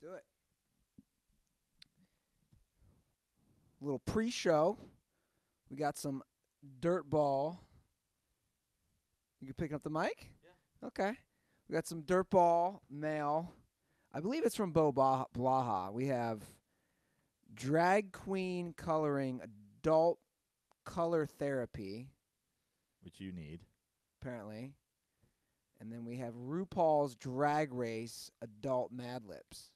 Do it. Little pre-show. We got some DirtBall. You can pick up the mic? Yeah. Okay. We got some DirtBall mail. I believe it's from Bo Blaha. We have drag queen coloring adult color therapy, which you need. apparently. And then we have RuPaul's Drag Race adult Mad Libs.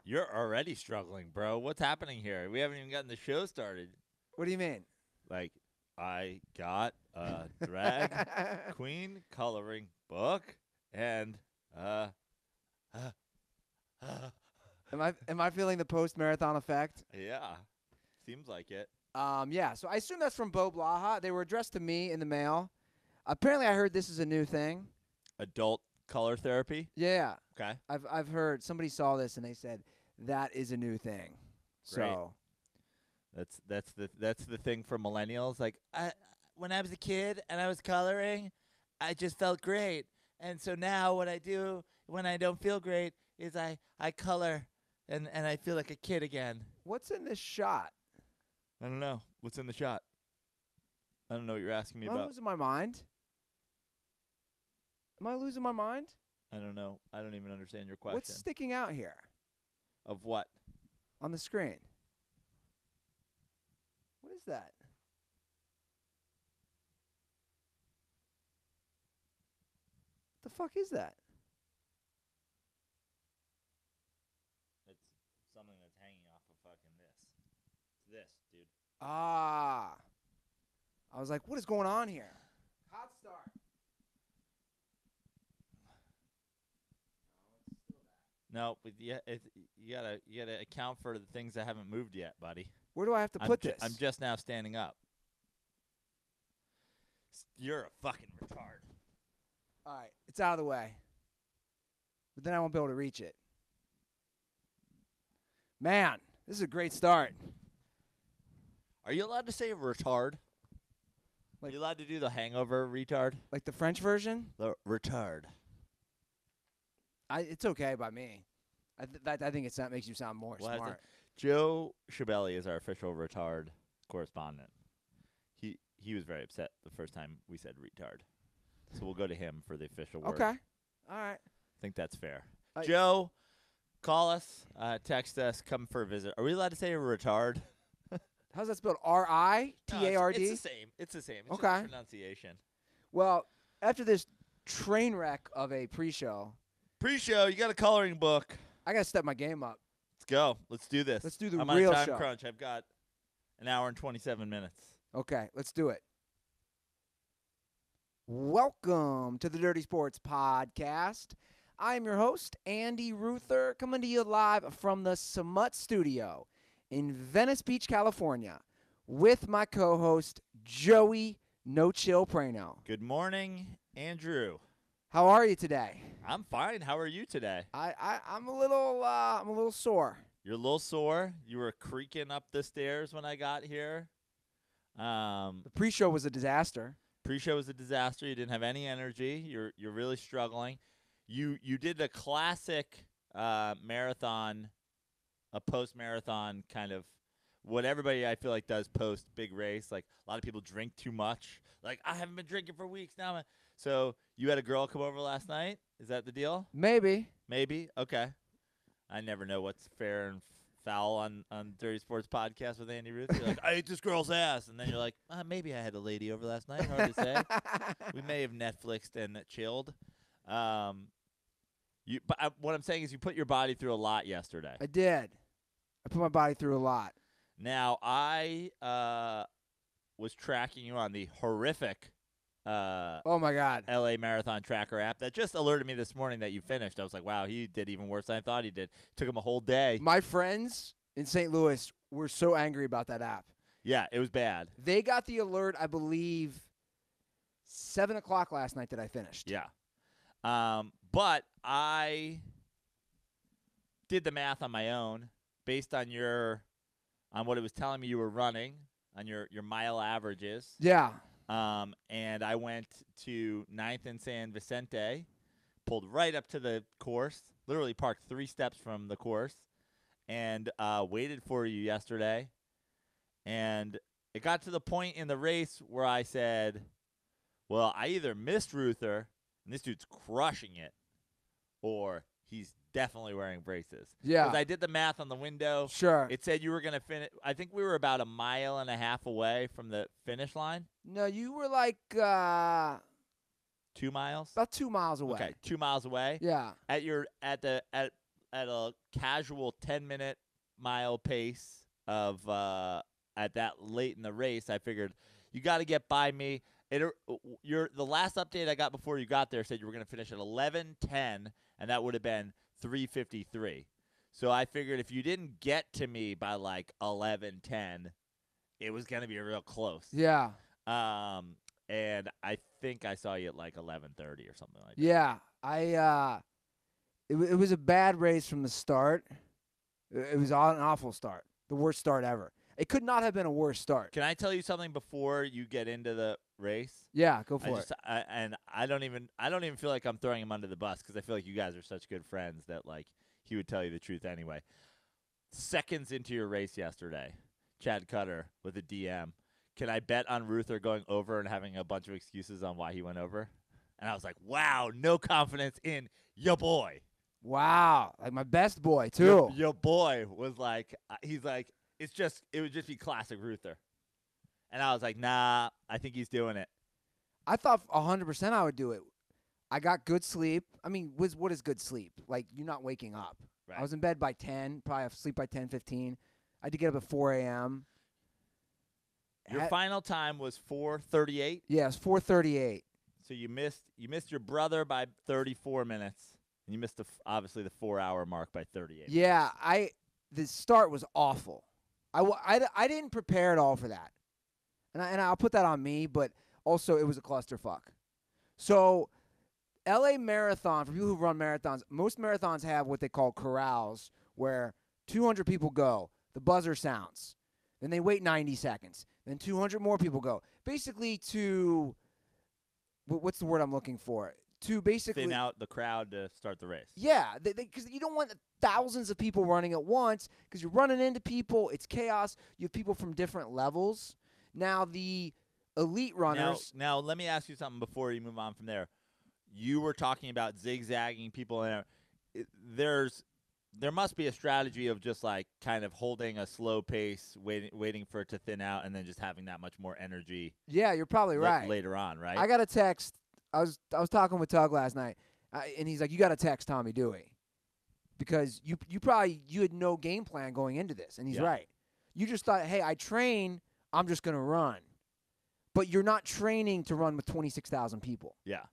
You're already struggling, bro. What's happening here? We haven't even gotten the show started. What do you mean? Like, I got a drag queen coloring book, and Am I feeling the post-marathon effect? yeah, seems like it. Yeah, so I assume that's from Bo Blaha. They were addressed to me in the mail. Apparently, I heard this is a new thing. Adult color therapy. Yeah, Okay. I've heard somebody saw this and they said that is a new thing. Great. So That's the thing for millennials. Like, when I was a kid and I was coloring, I just felt great. And so now what I do when I don't feel great is I color and I feel like a kid again. what's in this shot? I don't know. What's in the shot? I don't know what you're asking me Am I about. losing my mind? Am I losing my mind? I don't know. I don't even understand your question. What's sticking out here Of what? on the screen? What is that? The fuck is that? It's something that's hanging off of fucking this. It's this, dude. Ah. I was like, what is going on here? Hot start. No, but you gotta account for the things that haven't moved yet, buddy. Where do I have to put this? I'm just now standing up. You're a fucking retard. All right, it's out of the way. But then I won't be able to reach it. Man, this is a great start. Are you allowed to say retard? Are you allowed to do the hangover retard? Like the French version? The retard. It's okay by me. I think that makes you sound more smart. Joe Schiavelli is our official retard correspondent. He was very upset the first time we said retard. So we'll go to him for the official word. Okay. All right. I think that's fair. Joe, call us, text us, come for a visit. Are we allowed to say retard? How's that spelled? R-I-T-A-R-D? No, it's the same. It's the same. It's Okay. just pronunciation. Well, after this train wreck of a pre-show, Pre-show, you got a coloring book. I got to step my game up. Let's go. Let's do this. Let's do the I'm real on a time show. crunch. I've got an hour and 27 minutes. Okay, let's do it. Welcome to the Dirty Sports Podcast. I'm your host, Andy Ruther, coming to you live from the Smut Studio in Venice Beach, California, with my co-host, Joey No Chill Prano. Good morning, Andrew. How are you today? I'm fine. How are you today? I'm a little sore. You're a little sore. You were creaking up the stairs when I got here. The pre-show was a disaster. Pre-show was a disaster. You didn't have any energy. You're really struggling. You did a classic marathon, a post-marathon kind of what everybody I feel like does post big race. Like a lot of people drink too much. Like I haven't been drinking for weeks now. So you had a girl come over last night. Is that the deal? Maybe. Maybe. Okay. I never know what's fair and foul on Dirty Sports Podcast with Andy Ruth. You're like, I ate this girl's ass. And then you're like, maybe I had a lady over last night. Hard to say. We may have Netflixed and chilled. What I'm saying is you put your body through a lot yesterday. I did. I put my body through a lot. Now, I was tracking you on the horrific oh, my God. LA Marathon Tracker app that just alerted me this morning that you finished. I was like, wow, he did even worse than I thought he did. Took him a whole day. My friends in St. Louis were so angry about that app. Yeah, it was bad. They got the alert, I believe, 7 o'clock last night that I finished. Yeah. But I did the math on my own based on what it was telling me you were running, on your mile averages. Yeah. And I went to 9th and San Vicente, pulled right up to the course, literally parked 3 steps from the course and waited for you yesterday. And it got to the point in the race where I said, well, I either missed Ruther, and this dude's crushing it, or he's definitely wearing braces. Yeah. Because I did the math on the window. Sure. It said you were going to finish. I think we were about 1.5 miles away from the finish line. No, you were like 2 miles? about 2 miles away. Okay, 2 miles away. Yeah. At a casual 10-minute mile pace of at that late in the race, I figured you got to get by me. The last update I got before you got there said you were going to finish at 11:10, and that would have been 3:53. So I figured if you didn't get to me by like 11:10, it was going to be real close. Yeah. And I think I saw you at like 11:30 or something like that. Yeah. It was a bad race from the start. It was an awful start. The worst start ever. It could not have been a worse start. Can I tell you something before you get into the race? Yeah, go for it. I don't even feel like I'm throwing him under the bus because I feel like you guys are such good friends that like he would tell you the truth anyway. Seconds into your race yesterday, Chad Cutter with a DM. Can I bet on Ruther going over and having a bunch of excuses on why he went over? And I was like, wow, no confidence in your boy. Wow, like my best boy too. Your boy was like, he's like, it would just be classic Ruther. And I was like, nah, I think he's doing it. I thought 100% I would do it. I got good sleep. I mean, what is good sleep? Like, you're not waking up. Right. I was in bed by 10, probably have sleep by 10:15. I had to get up at 4 a.m. Your final time was 4:38? Yeah, it was 4:38. So you missed your brother by 34 minutes, and you missed obviously the 4-hour mark by 38. Yeah, the start was awful. I didn't prepare at all for that. And I'll put that on me, but also it was a clusterfuck. So, LA Marathon, for people who run marathons, most marathons have what they call corrals, where 200 people go, the buzzer sounds, then they wait 90 seconds, then 200 more people go. Basically to, what's the word I'm looking for? To basically thin out the crowd to start the race. Yeah, because you don't want thousands of people running at once because you're running into people. It's chaos. You have people from different levels. Now, the elite runners. Now, let me ask you something before you move on from there. You were talking about zigzagging people in there. There must be a strategy of just like kind of holding a slow pace, waiting for it to thin out, and then just having that much more energy. Yeah, you're probably right. Later on, right? I got a text. I was talking with Tug last night, and he's like, "You got to text Tommy Dewey because you had no game plan going into this," and he's right. You just thought, "Hey, I train. I'm just gonna run," but you're not training to run with 26,000 people. Yeah.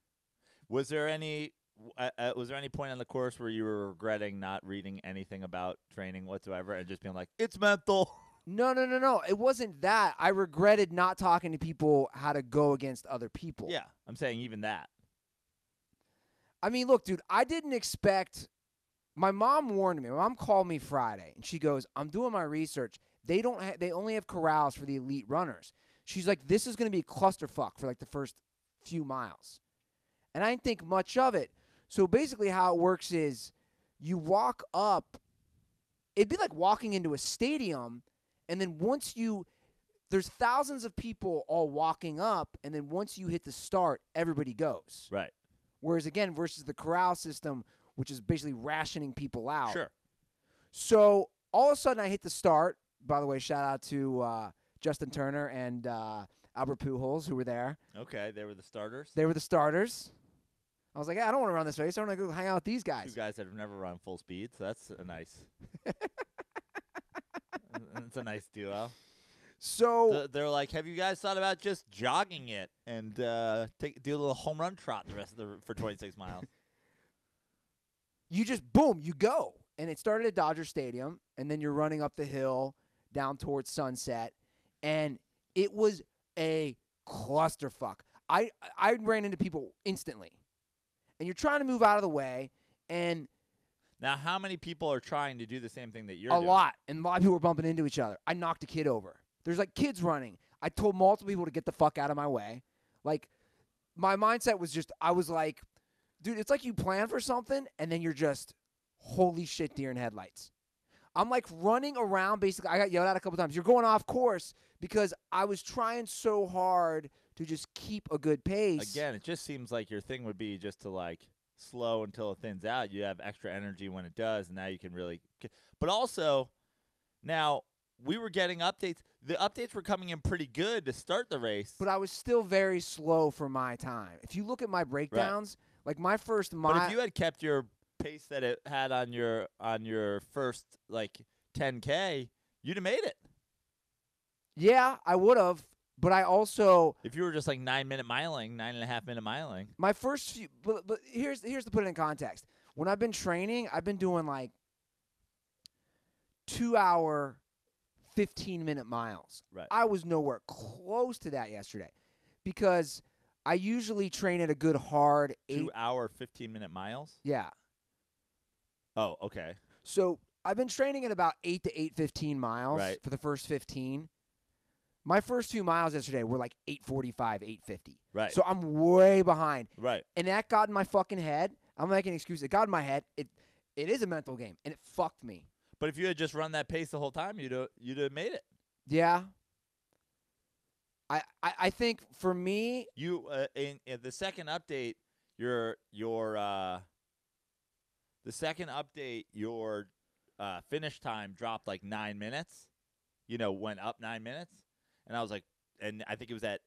Was there any point on the course where you were regretting not reading anything about training whatsoever and just being like, it's mental? No. It wasn't that. I regretted not talking to people how to go against other people. Yeah, I'm saying even that. I mean, look, dude, I didn't expect – my mom warned me. My mom called me Friday, and she goes, I'm doing my research. They only have corrals for the elite runners. She's like, this is going to be a clusterfuck for like the first few miles. And I didn't think much of it. So basically how it works is you walk up. It'd be like walking into a stadium, and then there's thousands of people all walking up, and then once you hit the start, everybody goes. Right. Whereas, again, versus the corral system, which is basically rationing people out. Sure. So all of a sudden I hit the start. By the way, shout out to Justin Turner and Albert Pujols, who were there. Okay, they were the starters? They were the starters. I was like, I don't want to run this race. I want to go hang out with these guys. Two guys that have never run full speed, so that's a nice that's a nice duo. So they're like, have you guys thought about just jogging it and do a little home run trot for 26 miles? You just, boom, you go. And it started at Dodger Stadium, and then you're running up the hill down towards Sunset, and it was a clusterfuck. I ran into people instantly. And you're trying to move out of the way, and now how many people are trying to do the same thing that you're doing? A lot, and a lot of people were bumping into each other. I knocked a kid over. There's like kids running. I told multiple people to get the fuck out of my way. Like, my mindset was just, I was like, dude, it's like you plan for something, and then you're just holy shit, deer in headlights. I'm like running around. Basically, I got yelled at a couple times. You're going off course because I was trying so hard to just keep a good pace. Again, it just seems like your thing would be just to like slow until it thins out. You have extra energy when it does, and now you can really. But also, now we were getting updates. The updates were coming in pretty good to start the race. But I was still very slow for my time. If you look at my breakdowns, like my first mile. But if you had kept your pace that it had on your first like 10K, you'd have made it. Yeah, I would have. But I also, if you were just like 9-minute miling, 9.5-minute miling. My first few, but here's to put it in context. When I've been training, I've been doing like 2-hour, 15-minute miles. Right. I was nowhere close to that yesterday because I usually train at a good hard 2-hour, 15-minute miles. Yeah. Oh, okay. So I've been training at about 8 to 8:15 miles for the first 15. My first 2 miles yesterday were like 8:45, 8:50. Right. So I'm way behind. Right. And that got in my fucking head. I'm making an excuse. It got in my head. It is a mental game, and it fucked me. But if you had just run that pace the whole time, you'd have made it. Yeah. I think for me, you in the second update, your finish time dropped like 9 minutes. Went up 9 minutes. And I was like, and I think it was at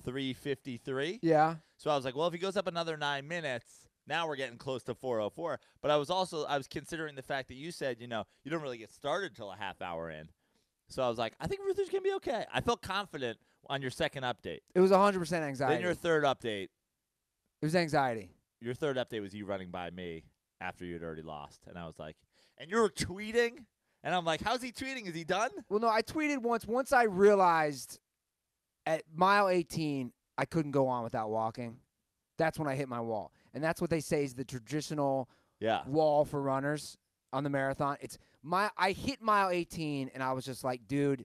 3:53. Yeah. So I was like, well, if he goes up another 9 minutes, now we're getting close to 4:04. But I was considering the fact that you said, you don't really get started till a half hour in. So I was like, I think Ruther's gonna be okay. I felt confident on your second update. It was 100% anxiety. Then your third update. It was anxiety. Your third update was you running by me after you had already lost, and I was like, and you were tweeting. And I'm like, how's he tweeting? Is he done? Well, no, I tweeted once. Once I realized at mile 18 I couldn't go on without walking, that's when I hit my wall. And that's what they say is the traditional wall for runners on the marathon. I hit mile 18, and I was just like, dude,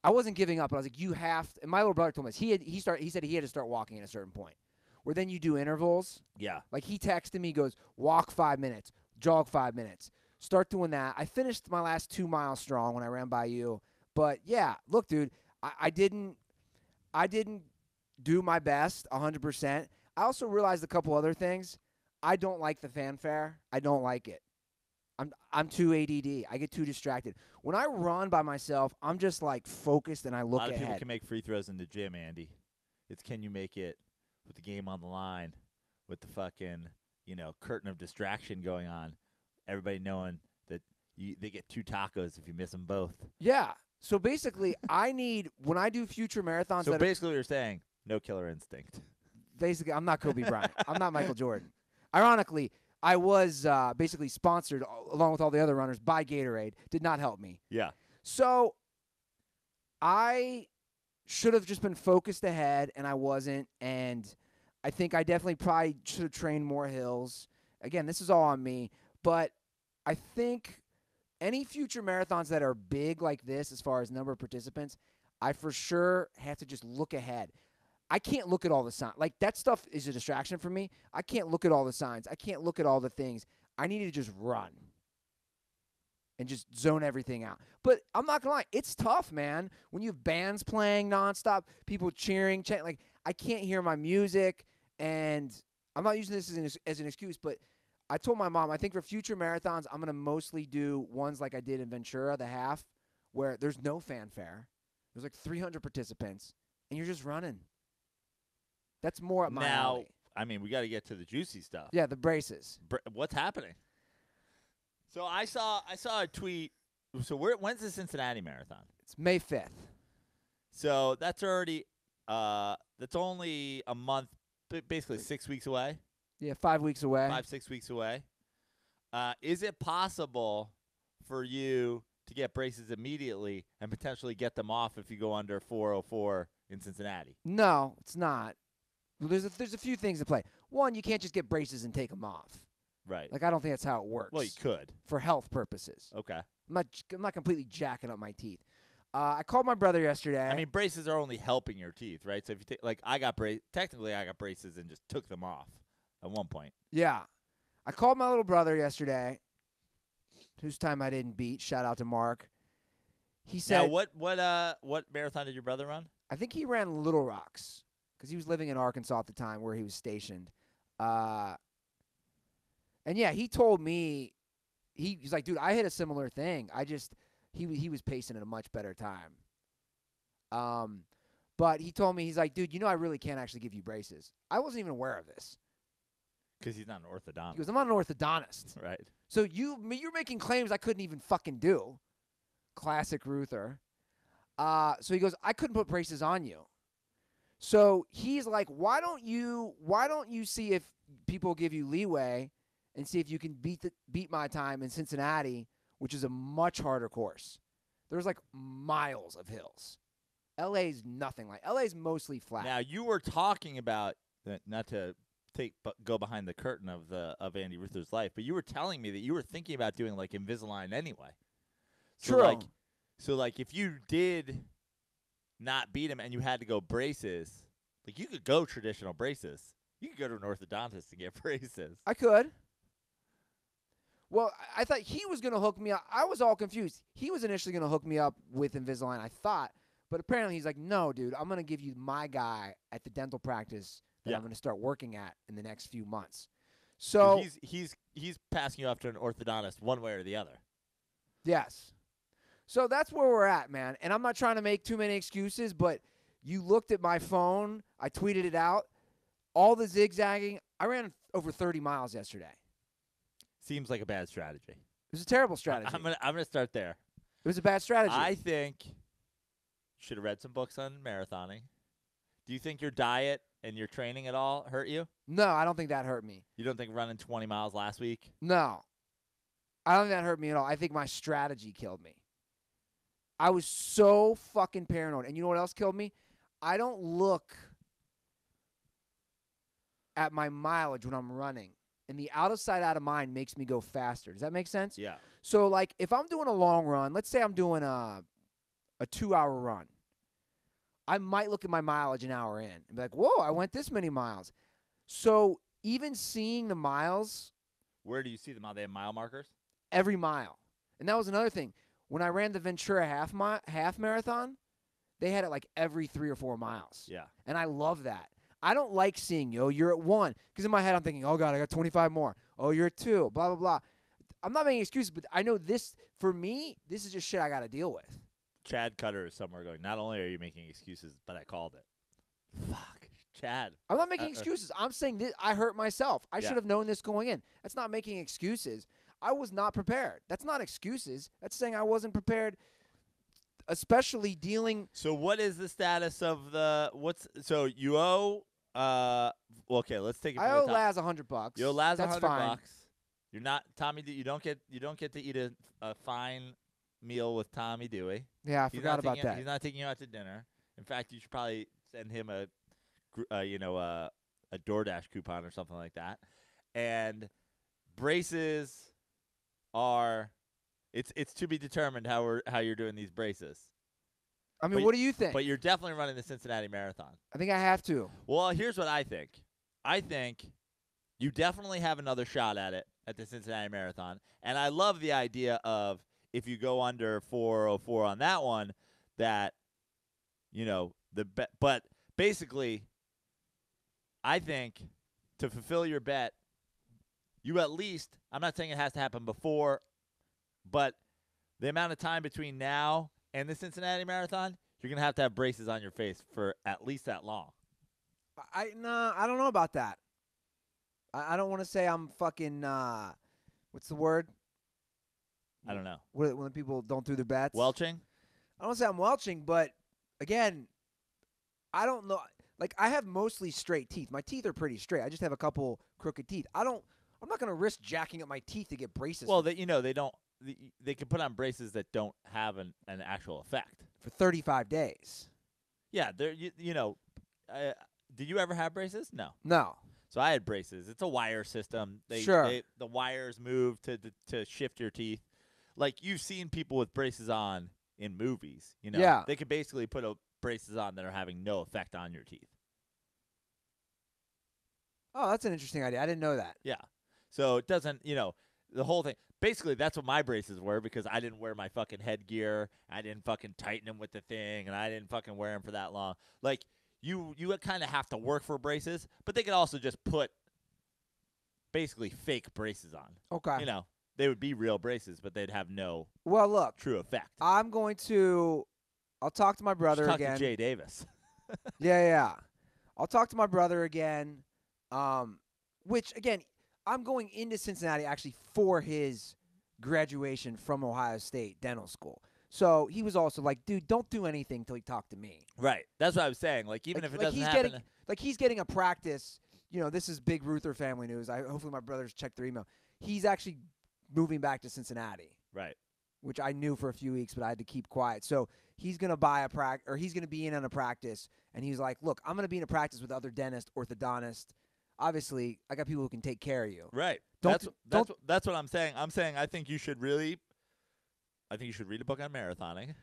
I wasn't giving up. But I was like, you have to. And my little brother told me this. He said he had to start walking at a certain point, where then you do intervals. Yeah. Like he texted me, goes, walk 5 minutes, jog 5 minutes. Start doing that. I finished my last 2 miles strong when I ran by you. But, yeah, look, dude, I didn't do my best 100%. I also realized a couple other things. I don't like the fanfare. I don't like it. I'm too ADD. I get too distracted. When I run by myself, I'm just, like, focused and I look ahead. A lot of people can make free throws in the gym, Andy. It's can you make it with the game on the line, with the fucking, curtain of distraction going on. Everybody knowing that they get 2 tacos if you miss them both. Yeah. So basically, when I do future marathons. So basically, what you're saying, no killer instinct. Basically, I'm not Kobe Bryant. I'm not Michael Jordan. Ironically, I was basically sponsored along with all the other runners by Gatorade. Did not help me. Yeah. So I should have just been focused ahead, and I wasn't. And I think I definitely probably should have trained more hills. Again, this is all on me. But I think any future marathons that are big like this as far as number of participants, I for sure have to just look ahead. I can't look at all the signs. Like, that stuff is a distraction for me. I can't look at all the signs. I can't look at all the things. I need to just run and just zone everything out. But I'm not going to lie. It's tough, man. When you have bands playing nonstop, people cheering, chanting. Like, I can't hear my music. And I'm not using this as an excuse, but I told my mom, I think for future marathons, I'm going to mostly do ones like I did in Ventura, the half, where there's no fanfare. There's like 300 participants, and you're just running. That's more up my alley. I mean, we got to get to the juicy stuff. Yeah, the braces. What's happening? So I saw a tweet. So when's the Cincinnati Marathon? It's May 5th. So that's already that's only a month, basically 6 weeks away. Yeah, 5 weeks away. 5-6 weeks away. Is it possible for you to get braces immediately and potentially get them off if you go under 4:04 in Cincinnati? No, it's not. There's a few things at play. One, you can't just get braces and take them off. Right. Like, I don't think that's how it works. Well, you could. For health purposes. Okay. I'm not completely jacking up my teeth. I called my brother yesterday. I mean, braces are only helping your teeth, right? So if you take, like, I got braces and just took them off at one point. Yeah. I called my little brother yesterday, whose time I didn't beat. Shout out to Mark. He said, Now, what marathon did your brother run? I think he ran Little Rocks because he was living in Arkansas at the time where he was stationed. And yeah, he told me, he's like, dude, I hit a similar thing. He was pacing at a much better time. But he told me, he's like, dude, I really can't actually give you braces. I wasn't even aware of this. Because he's not an orthodontist. He goes, I'm not an orthodontist. Right. So you're making claims I couldn't even fucking do. Classic Ruther. So he goes, I couldn't put braces on you. So he's like, why don't you see if people give you leeway and see if you can beat my time in Cincinnati, which is a much harder course. There's like miles of hills. LA's nothing like. LA's mostly flat. Now you were talking about not to go behind the curtain of Andy Ruther's life, but you were telling me that you were thinking about doing like Invisalign anyway. So True. So if you did not beat him and you had to go braces, like you could go traditional braces. You could go to an orthodontist to get braces. I could. Well, I thought he was going to hook me up. I was all confused. He was initially going to hook me up with Invisalign, I thought. But apparently he's like, no, dude, I'm going to give you my guy at the dental practice that I'm going to start working at in the next few months. So he's passing you off to an orthodontist one way or the other. Yes. So that's where we're at, man. And I'm not trying to make too many excuses, but you looked at my phone. I tweeted it out. All the zigzagging. I ran over 30 miles yesterday. Seems like a bad strategy. It was a terrible strategy. I'm gonna start there. It was a bad strategy. I think you should have read some books on marathoning. Do you think your diet and your training at all hurt you? No, I don't think that hurt me. You don't think running 20 miles last week? No. I don't think that hurt me at all. I think my strategy killed me. I was so fucking paranoid. And you know what else killed me? I don't look at my mileage when I'm running. And the out of sight, out of mind makes me go faster. Does that make sense? Yeah. So, like, if I'm doing a long run, let's say I'm doing a 2-hour run, I might look at my mileage an hour in and be like, whoa, I went this many miles. So even seeing the miles. Where do you see them? Are they have mile markers? Every mile. And that was another thing. When I ran the Ventura half marathon, they had it like every 3 or 4 miles. Yeah. And I love that. I don't like seeing, you're at 1. Because in my head, I'm thinking, oh, God, I got 25 more. Oh, you're at 2, blah, blah, blah. I'm not making excuses, but I know this, for me, this is just shit I got to deal with. Chad Cutter is somewhere going, not only are you making excuses, but I called it. Fuck. Chad. I'm not making excuses. I'm saying this, I hurt myself. I should have known this going in. That's not making excuses. I was not prepared. That's not excuses. That's saying I wasn't prepared, especially dealing. So what is the status of so you owe, okay, let's take it from I the owe top. Laz $100. You owe Laz That's $100. fine. You're not, Tommy, you don't get to eat a fine meal with Tommy Dewey. Yeah, I forgot about that. He's not taking you out to dinner. In fact, you should probably send him a DoorDash coupon or something like that. And braces are, it's to be determined how you're doing these braces. I mean, what do you think? But you're definitely running the Cincinnati Marathon. I think I have to. Well, here's what I think. I think you definitely have another shot at it at the Cincinnati Marathon. And I love the idea of if you go under 4:04 on that one, that, but basically, I think to fulfill your bet, you at least, I'm not saying it has to happen before, but the amount of time between now and the Cincinnati Marathon, you're going to have braces on your face for at least that long. I don't know about that. I don't want to say I'm fucking, what's the word? I don't know. When people don't do their bets? Welching? I don't want to say I'm welching, but, again, I don't know. Like, I have mostly straight teeth. My teeth are pretty straight. I just have a couple crooked teeth. I'm not going to risk jacking up my teeth to get braces. Well, they don't. They can put on braces that don't have an actual effect for 35 days. Yeah, did you ever have braces? No. So I had braces. It's a wire system. The wires move to shift your teeth. Like you've seen people with braces on in movies. Yeah. They could basically put braces on that are having no effect on your teeth. Oh, that's an interesting idea. I didn't know that. Yeah. So it doesn't, the whole thing. Basically, that's what my braces were because I didn't wear my fucking headgear. I didn't fucking tighten them with the thing, and I didn't fucking wear them for that long. Like, you kind of have to work for braces, but they could also just put basically fake braces on. Okay. They would be real braces, but they'd have no true effect. I'll talk to my brother Talk again. to Jay Davis. Yeah. I'll talk to my brother again. Which again, I'm going into Cincinnati actually for his graduation from Ohio State dental school. So he was also like, dude, don't do anything till he talked to me. Right. That's what I was saying. Like, even if it doesn't happen. He's getting a practice. This is big Ruther family news. Hopefully my brothers check their email. He's actually moving back to Cincinnati. Right. Which I knew for a few weeks, but I had to keep quiet. So he's going to buy he's going to be in on a practice. And he's like, look, I'm going to be in a practice with other dentists, orthodontists. Obviously, I got people who can take care of you. Right. That's what I'm saying. I'm saying I think you should read a book on marathoning,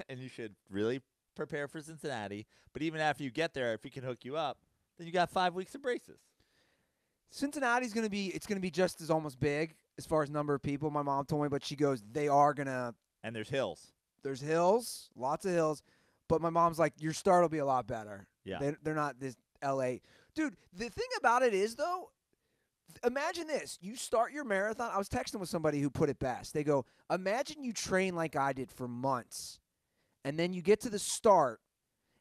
and you should really prepare for Cincinnati. But even after you get there, if he can hook you up, then you got 5 weeks of braces. Cincinnati's going to be just as almost big as far as number of people. My mom told me, but she goes, they are going to. And there's hills. There's hills, lots of hills. But my mom's like, your start will be a lot better. Yeah. They're not this L.A. Dude, the thing about it is, though, imagine this. You start your marathon. I was texting with somebody who put it best. They go, imagine you train like I did for months, and then you get to the start,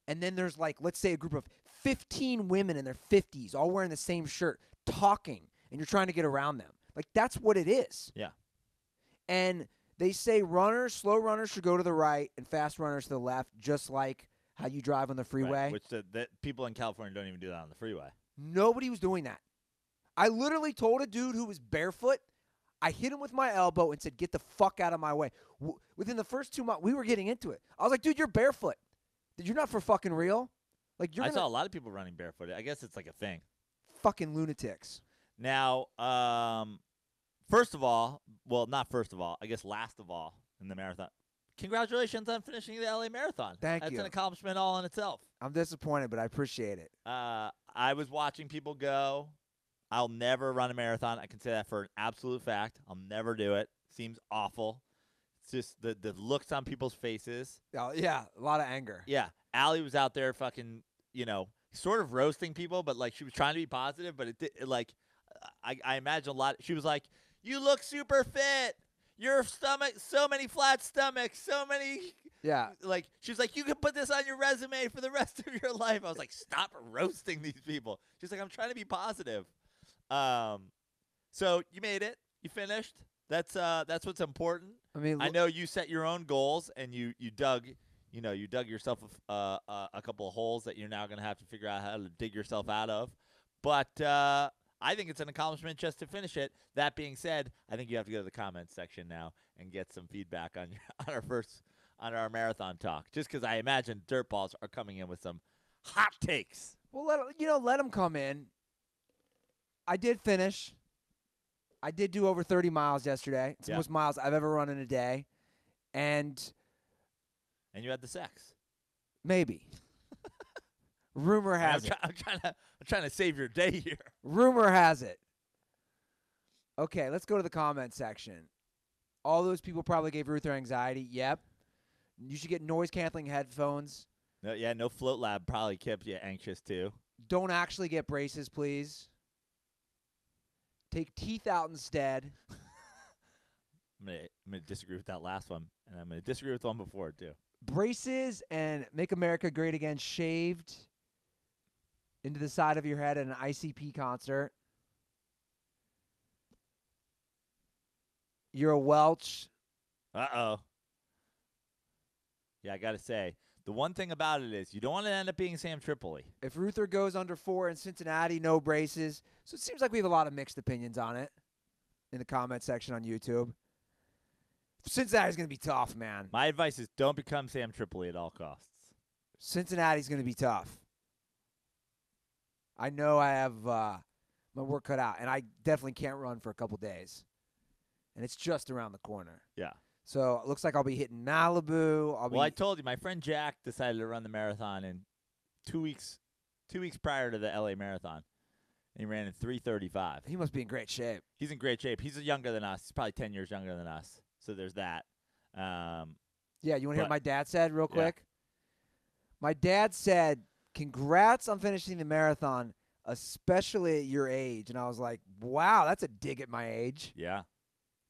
and then there's like, let's say a group of 15 women in their 50s all wearing the same shirt talking, and you're trying to get around them. Like, that's what it is. Yeah. And they say slow runners should go to the right and fast runners to the left, just like how you drive on the freeway. Right, which the people in California don't even do that on the freeway. Nobody was doing that. I literally told a dude who was barefoot, I hit him with my elbow and said, get the fuck out of my way. Within the first 2 months, we were getting into it. I was like, dude, you're barefoot. You're not for fucking real. Like, I saw a lot of people running barefooted. I guess it's like a thing. Fucking lunatics. Now, first of all, not first of all, I guess last of all in the marathon, congratulations on finishing the LA Marathon. Thank you. That's an accomplishment all in itself. I'm disappointed, but I appreciate it. I was watching people go. I'll never run a marathon. I can say that for an absolute fact. I'll never do it. Seems awful. It's just the looks on people's faces. Oh, yeah, a lot of anger. Yeah. Allie was out there fucking, sort of roasting people, but, like, she was trying to be positive, but I imagine a lot. She was like, you look super fit. Your stomach, so many flat stomachs, so many. Yeah. Like, she was like, you can put this on your resume for the rest of your life. I was like, stop roasting these people. She's like, I'm trying to be positive. So you made it. You finished. That's what's important. I mean, I know you set your own goals and you dug yourself a couple of holes that you're now going to have to figure out how to dig yourself out of. But I think it's an accomplishment just to finish it. That being said, I think you have to go to the comments section now and get some feedback on our marathon talk. Just because I imagine dirtballs are coming in with some hot takes. Well, let them come in. I did finish. I did do over 30 miles yesterday. It's the most miles I've ever run in a day. And you had the sex. Maybe. Rumor has it. I'm trying to save your day here. Rumor has it. Okay, let's go to the comment section. All those people probably gave Ruther anxiety. Yep. You should get noise-canceling headphones. No Float Lab probably kept you anxious, too. Don't actually get braces, please. Take teeth out instead. I'm gonna disagree with that last one, and I'm gonna disagree with the one before it, too. Braces and Make America Great Again shaved into the side of your head at an ICP concert. You're a Welch. Uh-oh. Yeah, I got to say, the one thing about it is you don't want to end up being Sam Tripoli. If Ruther goes under 4 in Cincinnati, no braces. So it seems like we have a lot of mixed opinions on it in the comment section on YouTube. Cincinnati's going to be tough, man. My advice is don't become Sam Tripoli at all costs. Cincinnati's going to be tough. I know I have my work cut out, and I definitely can't run for a couple days. And it's just around the corner. Yeah. So it looks like I'll be hitting Malibu. I told you, my friend Jack decided to run the marathon in 2 weeks prior to the LA Marathon. And he ran in 3:35. He must be in great shape. He's in great shape. He's younger than us. He's probably 10 years younger than us. So there's that. Yeah, you want to hear what my dad said real Yeah. quick? My dad said, congrats on finishing the marathon, especially at your age. And I was like, wow, that's a dig at my age. Yeah.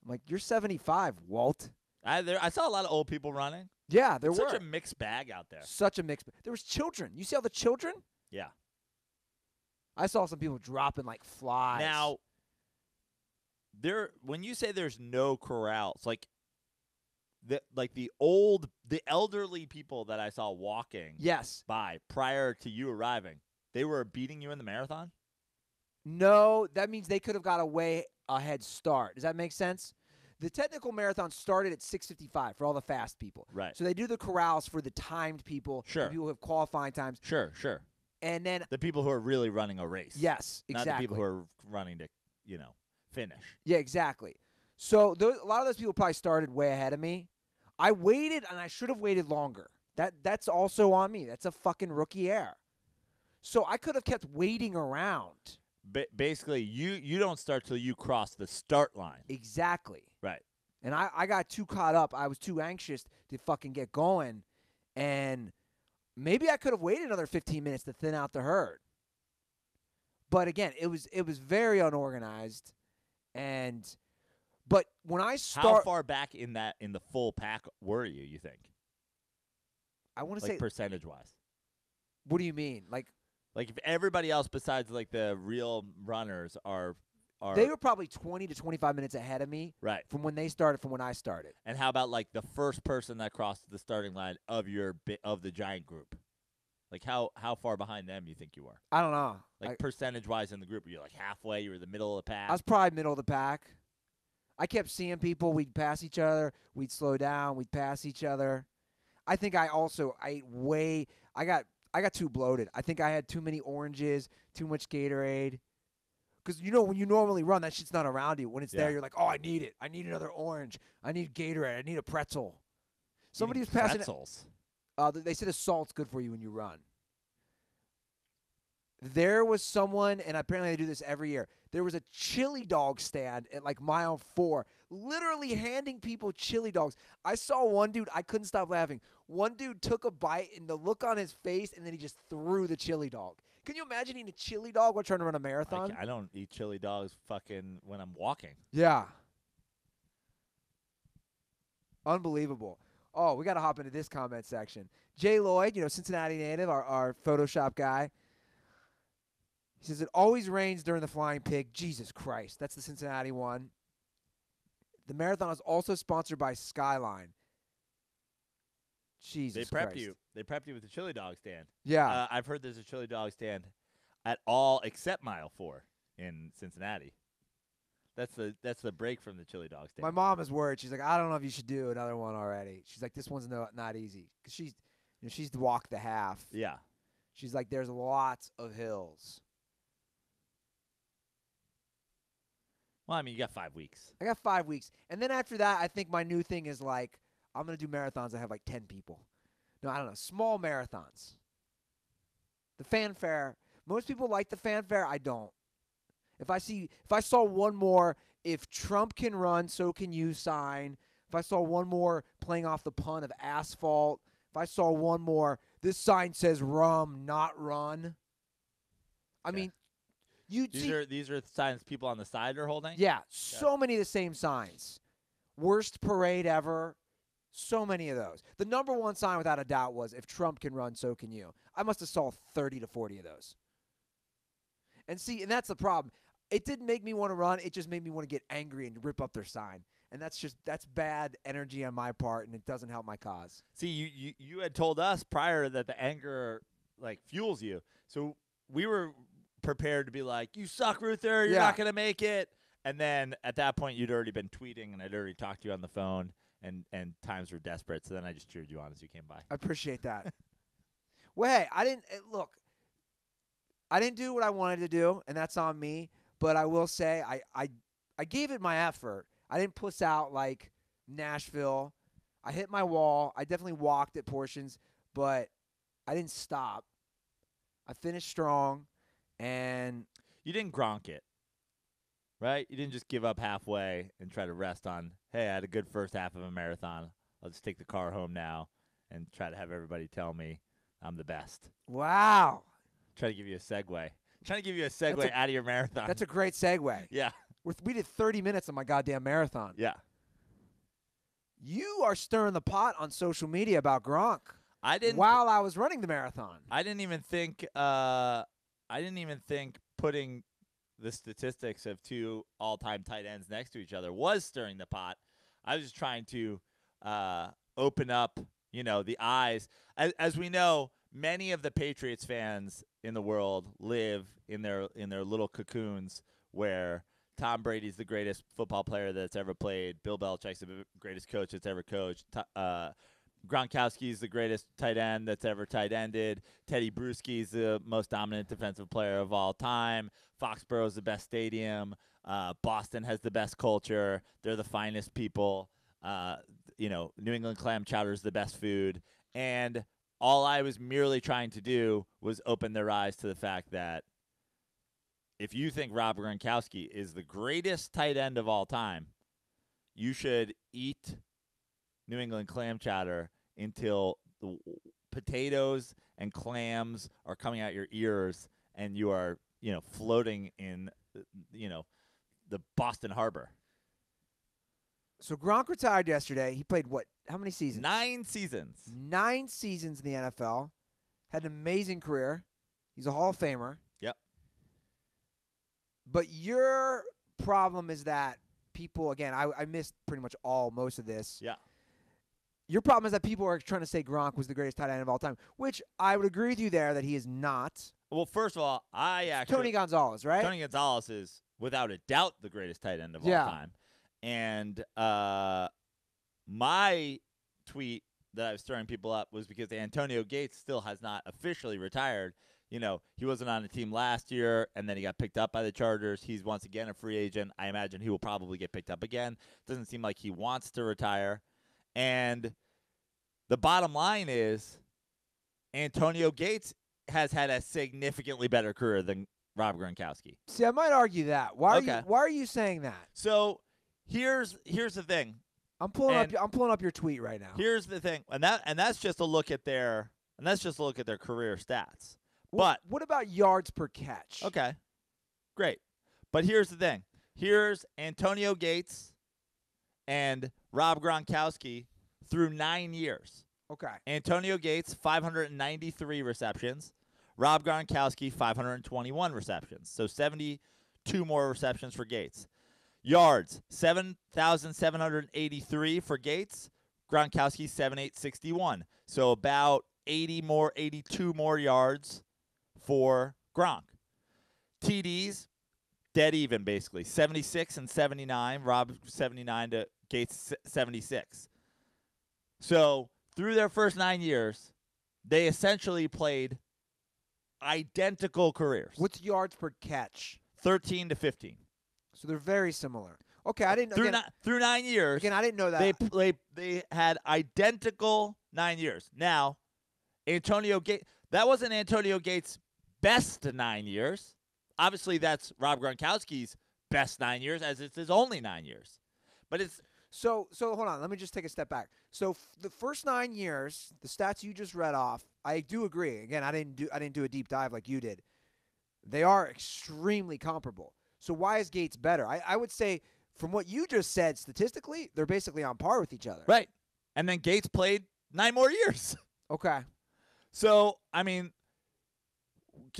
I'm like, you're 75, Walt. I saw a lot of old people running. Yeah, there It's were. such a mixed bag out there. Such a mix. There was children. You see all the children? Yeah. I saw some people dropping like flies. Now, when you say there's no corrals, like the elderly people that I saw walking yes. by prior to you arriving, they were beating you in the marathon? No, that means they could have got a way ahead start. Does that make sense? The technical marathon started at 6:55 for all the fast people. Right. So they do the corrals for the timed people. Sure. The people who have qualifying times. Sure. And then The people who are really running a race. yes, exactly. Not the people who are running to, finish. Yeah, exactly. So a lot of those people probably started way ahead of me. I waited, and I should have waited longer. That's also on me. That's a fucking rookie error. So I could have kept waiting around. Basically, you don't start till you cross the start line. Exactly. Right. And I got too caught up. I was too anxious to fucking get going. And maybe I could have waited another 15 minutes to thin out the herd. But again, it was very unorganized. But when I How far back in the full pack were you think? I want to Like say percentage-wise. What do you mean? Like if everybody else besides like the real runners are they were probably 20 to 25 minutes ahead of me. Right. From when they started from when I started. And how about like the first person that crossed the starting line of the giant group? Like how far behind them you think you were? I don't know. Like percentage-wise in the group, were you like halfway? You were the middle of the pack? I was probably middle of the pack. I kept seeing people. We'd pass each other. We'd slow down. We'd pass each other. I think I ate way. I got too bloated. I think I had too many oranges, too much Gatorade. Because when you normally run, that shit's not around you. When it's there, you're like, oh, I need it. I need another orange. I need Gatorade. I need a pretzel. Somebody was passing. Pretzels. They said a salt's good for you when you run. There was someone, and apparently they do this every year. There was a chili dog stand at like mile 4, literally handing people chili dogs. I saw one dude, I couldn't stop laughing. One dude took a bite, and the look on his face, and then he just threw the chili dog. Can you imagine eating a chili dog while trying to run a marathon? I don't eat chili dogs fucking when I'm walking. Yeah. Unbelievable. Oh, we got to hop into this comment section. Jay Lloyd, Cincinnati native, our Photoshop guy. He says, it always rains during the Flying Pig. Jesus Christ. That's the Cincinnati one. The marathon is also sponsored by Skyline. Jesus Christ. They prepped you with the chili dog stand. Yeah. I've heard there's a chili dog stand at all except mile 4 in Cincinnati. That's the break from the chili dog stand. My mom is worried. She's like, I don't know if you should do another one already. She's like, this one's not easy. Because she's walked the half. Yeah. She's like, there's lots of hills. Well, I mean, you got 5 weeks. I got 5 weeks. And then after that, I think my new thing is like, I'm going to do marathons that have like 10 people. No, I don't know. Small marathons. The fanfare. Most people like the fanfare. I don't. If I saw one more, if Trump can run, so can you sign. If I saw one more playing off the pun of asphalt. If I saw one more, this sign says rum, not run. I mean, These are signs people on the side are holding? Yeah, so many of the same signs. Worst parade ever. So many of those. The number one sign, without a doubt, was if Trump can run, so can you. I must have saw 30 to 40 of those. And that's the problem. It didn't make me want to run. It just made me want to get angry and rip up their sign. And that's bad energy on my part, and it doesn't help my cause. See, you had told us prior that the anger like fuels you. So we were prepared to be like, you suck, Ruther. You're not going to make it. And then at that point, you'd already been tweeting, and I'd already talked to you on the phone, and times were desperate. So then I just cheered you on as you came by. I appreciate that. Well, hey, I didn't do what I wanted to do, and that's on me. But I will say I gave it my effort. I didn't puss out like Nashville. I hit my wall. I definitely walked at portions, but I didn't stop. I finished strong, and you didn't Gronk it, right? You didn't just give up halfway and try to rest on, hey, I had a good first half of a marathon. I'll just take the car home now and try to have everybody tell me I'm the best. Wow. Try to give you a segue. Trying to give you a segue out of your marathon. That's a great segue. Yeah. We did 30 minutes on my goddamn marathon. Yeah. You are stirring the pot on social media about Gronk. While I was running the marathon. I didn't even think putting the statistics of two all-time tight ends next to each other was stirring the pot. I was just trying to open up, the eyes. As we know, many of the Patriots fans in the world live in their little cocoons where Tom Brady's the greatest football player that's ever played. Bill Belichick's the greatest coach that's ever coached. Gronkowski's the greatest tight end that's ever tight ended. Teddy Bruschi's the most dominant defensive player of all time. Foxborough's the best stadium. Boston has the best culture. They're the finest people. New England clam chowder is the best food. And all I was merely trying to do was open their eyes to the fact that if you think Rob Gronkowski is the greatest tight end of all time, you should eat New England clam chowder until the potatoes and clams are coming out your ears and you are, floating in, the Boston Harbor. So Gronk retired yesterday. He played how many seasons? 9 seasons. 9 seasons in the NFL. Had an amazing career. He's a Hall of Famer. Yep. But your problem is that people, again, I missed most of this. Yeah. Your problem is that people are trying to say Gronk was the greatest tight end of all time, which I would agree with you there that he is not. Well, first of all, Tony Gonzalez, right? Tony Gonzalez is, without a doubt, the greatest tight end of all time. And my tweet that I was stirring people up was because Antonio Gates still has not officially retired. He wasn't on the team last year, and then he got picked up by the Chargers. He's once again a free agent. I imagine he will probably get picked up again. Doesn't seem like he wants to retire. And the bottom line is Antonio Gates has had a significantly better career than Rob Gronkowski. See, I might argue that. Why are you saying that? So here's the thing. I'm pulling up your tweet right now. Here's the thing. And that's just a look at their career stats. Well, but what about yards per catch? Okay. Great. But here's the thing. Here's Antonio Gates and Rob Gronkowski through 9 years. Okay. Antonio Gates, 593 receptions. Rob Gronkowski, 521 receptions. So 72 more receptions for Gates. Yards, 7,783 for Gates. Gronkowski, 7,861. So about 82 more yards for Gronk. TDs, dead even basically. 76 and 79. Rob 79 to Gates 76. So through their first 9 years, they essentially played identical careers. What's yards per catch? 13 to 15. So they're very similar. Okay, I didn't through 9 years. Again, I didn't know that. They had identical 9 years. Now, Antonio Gates, that wasn't Antonio Gates' best 9 years. Obviously, that's Rob Gronkowski's best 9 years, as it's his only 9 years. But it's so hold on. Let me just take a step back. So the first 9 years, the stats you just read off, I do agree. Again, I didn't do a deep dive like you did. They are extremely comparable. So why is Gates better? I would say from what you just said, statistically, they're basically on par with each other. Right. And then Gates played 9 more years. Okay. So, I mean,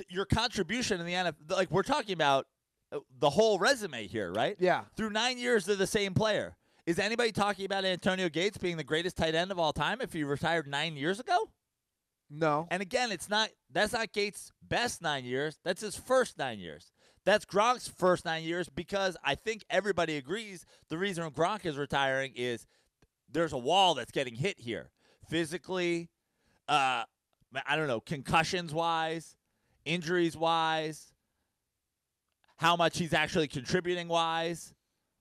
your contribution in the NFL, like we're talking about the whole resume here, right? Yeah. Through 9 years, they're the same player. Is anybody talking about Antonio Gates being the greatest tight end of all time if he retired 9 years ago? No. And again, that's not Gates' best 9 years. That's his first 9 years. That's Gronk's first 9 years because I think everybody agrees the reason Gronk is retiring is there's a wall that's getting hit here. Physically, I don't know, concussions-wise, injuries-wise, how much he's actually contributing-wise.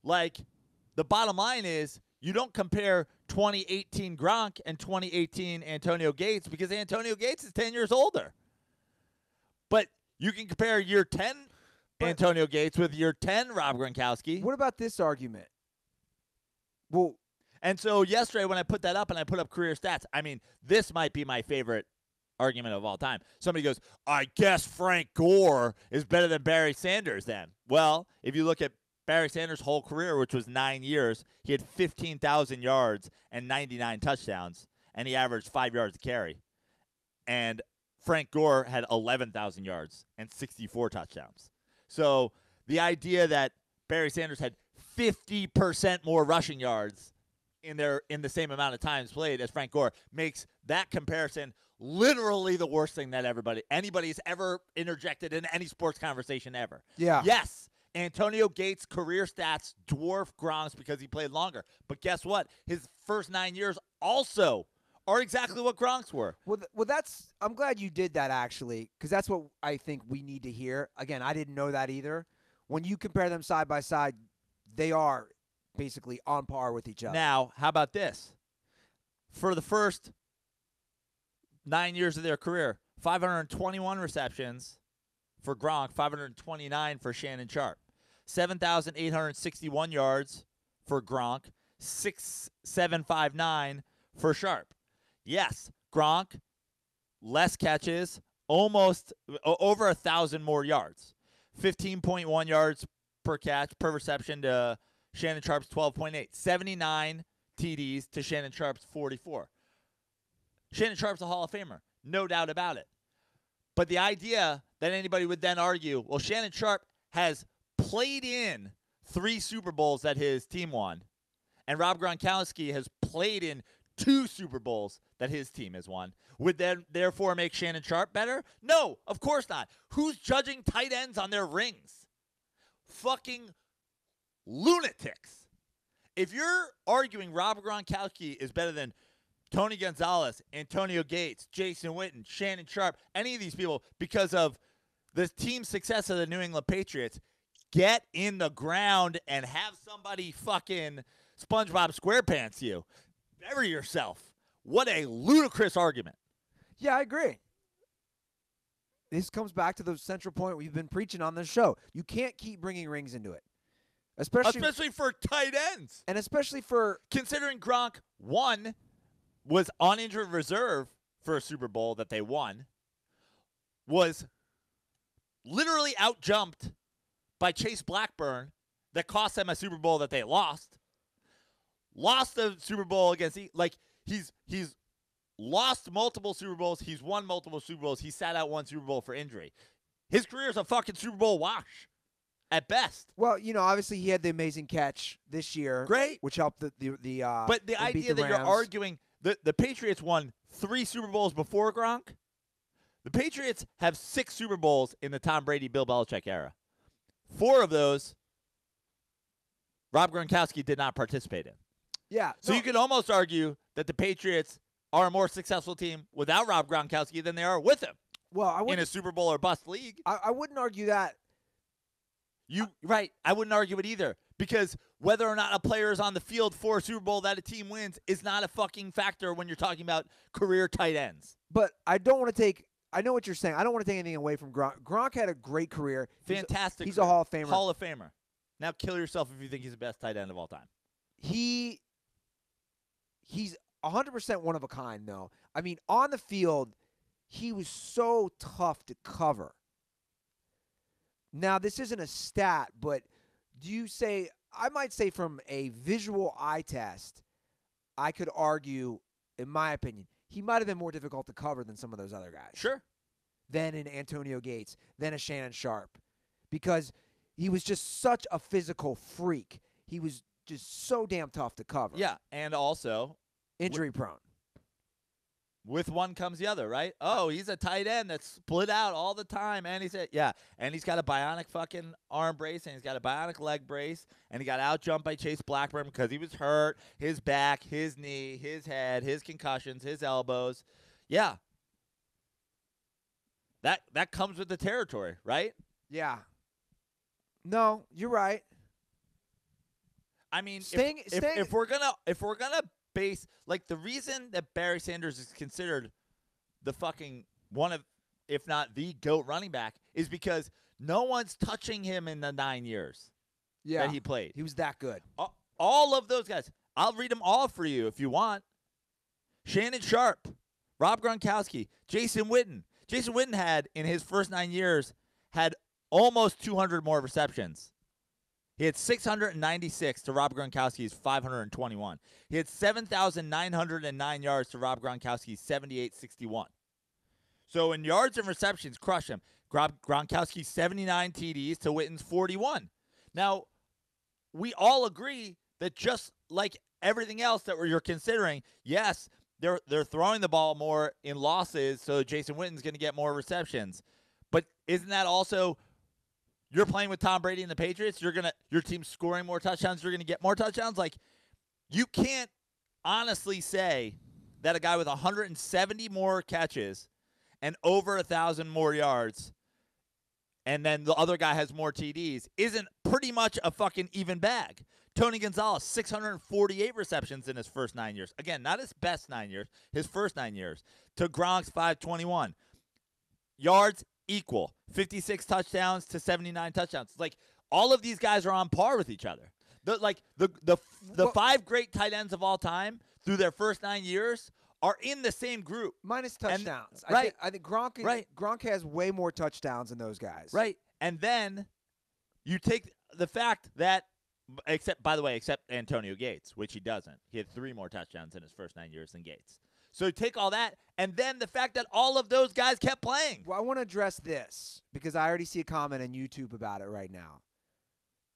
Like, the bottom line is you don't compare 2018 Gronk and 2018 Antonio Gates because Antonio Gates is 10 years older. But you can compare year 10 Antonio Gates with your 10, Rob Gronkowski. What about this argument? Well, and so yesterday when I put that up and I put up career stats, I mean, this might be my favorite argument of all time. Somebody goes, I guess Frank Gore is better than Barry Sanders then. Well, if you look at Barry Sanders' whole career, which was 9 years, he had 15,000 yards and 99 touchdowns, and he averaged 5 yards a carry. And Frank Gore had 11,000 yards and 64 touchdowns. So the idea that Barry Sanders had 50% more rushing yards in the same amount of times played as Frank Gore makes that comparison literally the worst thing that anybody's ever interjected in any sports conversation ever. Yeah. Yes, Antonio Gates' career stats dwarf Gronk's because he played longer. But guess what? His first 9 years also are exactly what Gronk's were. Well, I'm glad you did that, actually, because that's what I think we need to hear. Again, I didn't know that either. When you compare them side by side, they are basically on par with each other. Now, how about this? For the first 9 years of their career, 521 receptions for Gronk, 529 for Shannon Sharp. 7,861 yards for Gronk, 6,759 for Sharp. Yes, Gronk, less catches, almost over 1,000 more yards. 15.1 yards per catch, per reception to Shannon Sharp's 12.8. 79 TDs to Shannon Sharp's 44. Shannon Sharp's a Hall of Famer, no doubt about it. But the idea that anybody would then argue, well, Shannon Sharp has played in 3 Super Bowls that his team won, and Rob Gronkowski has played in 2 Super Bowls that his team has won, would then therefore make Shannon Sharp better? No, of course not. Who's judging tight ends on their rings? Fucking lunatics. If you're arguing Rob Gronkowski is better than Tony Gonzalez, Antonio Gates, Jason Witten, Shannon Sharp, any of these people because of the team success of the New England Patriots, get in the ground and have somebody fucking SpongeBob SquarePants you. Bury yourself. What a ludicrous argument. Yeah, I agree. This comes back to the central point we've been preaching on this show. You can't keep bringing rings into it. Especially for tight ends. And especially for... Considering Gronk, one, was on injured reserve for a Super Bowl that they won, was literally out-jumped by Chase Blackburn that cost them a Super Bowl that they lost the Super Bowl against, he's lost multiple Super Bowls. He's won multiple Super Bowls. He sat out one Super Bowl for injury. His career is a fucking Super Bowl wash at best. Well, obviously he had the amazing catch this year. Great. Which helped But the idea that you're arguing, the Patriots won 3 Super Bowls before Gronk. The Patriots have 6 Super Bowls in the Tom Brady, Bill Belichick era. 4 of those, Rob Gronkowski did not participate in. Yeah. So you could almost argue that the Patriots are a more successful team without Rob Gronkowski than they are with him. Well, in a Super Bowl or bust league. I wouldn't argue that. Right. I wouldn't argue it either. Because whether or not a player is on the field for a Super Bowl that a team wins is not a fucking factor when you're talking about career tight ends. But I don't want to take – I know what you're saying. I don't want to take anything away from Gronk. Gronk had a great career. Fantastic. He's a Hall of Famer. Hall of Famer. Now kill yourself if you think he's the best tight end of all time. He's 100% one of a kind, though. I mean, on the field, he was so tough to cover. Now, this isn't a stat, but do you say – I might say from a visual eye test, I could argue, in my opinion, he might have been more difficult to cover than some of those other guys. Sure. Than an Antonio Gates, than a Shannon Sharp. Because he was just such a physical freak. He was just so damn tough to cover. Yeah, and also injury prone. With one comes the other, right? Oh, he's a tight end that's split out all the time, and he's got a bionic fucking arm brace, and he's got a bionic leg brace, and he got out-jumped by Chase Blackburn because he was hurt, his back, his knee, his head, his concussions, his elbows. Yeah. That comes with the territory, right? Yeah. No, you're right. I mean, if we're gonna base, like, the reason that Barry Sanders is considered the fucking one of if not the GOAT running back, is because no one's touching him in the 9 years that he played. He was that good. All of those guys. I'll read them all for you if you want. Shannon Sharp, Rob Gronkowski, Jason Witten. Jason Witten had, in his first 9 years, had almost 200 more receptions. He had 696 to Rob Gronkowski's 521. He had 7,909 yards to Rob Gronkowski's 7,861. So in yards and receptions, crush him. Gronkowski's 79 TDs to Witten's 41. Now, we all agree that just like everything else that you're considering, yes, they're throwing the ball more in losses, so Jason Witten's going to get more receptions. But isn't that also, you're playing with Tom Brady and the Patriots, your team's scoring more touchdowns, you're going to get more touchdowns? Like, you can't honestly say that a guy with 170 more catches and over 1,000 more yards, and then the other guy has more TDs, isn't pretty much a fucking even bag. Tony Gonzalez, 648 receptions in his first 9 years. Again, not his best 9 years, his first 9 years. To Gronk's 521. Yards equal. 56 touchdowns to 79 touchdowns. Like, all of these guys are on par with each other. The five great tight ends of all time through their first 9 years are in the same group. Minus touchdowns. Right. I think Gronk has way more touchdowns than those guys. Right. And then you take the fact that, except Antonio Gates, which he doesn't. He had 3 more touchdowns in his first 9 years than Gates. So take all that, and then the fact that all of those guys kept playing. Well, I want to address this because I already see a comment on YouTube about it right now.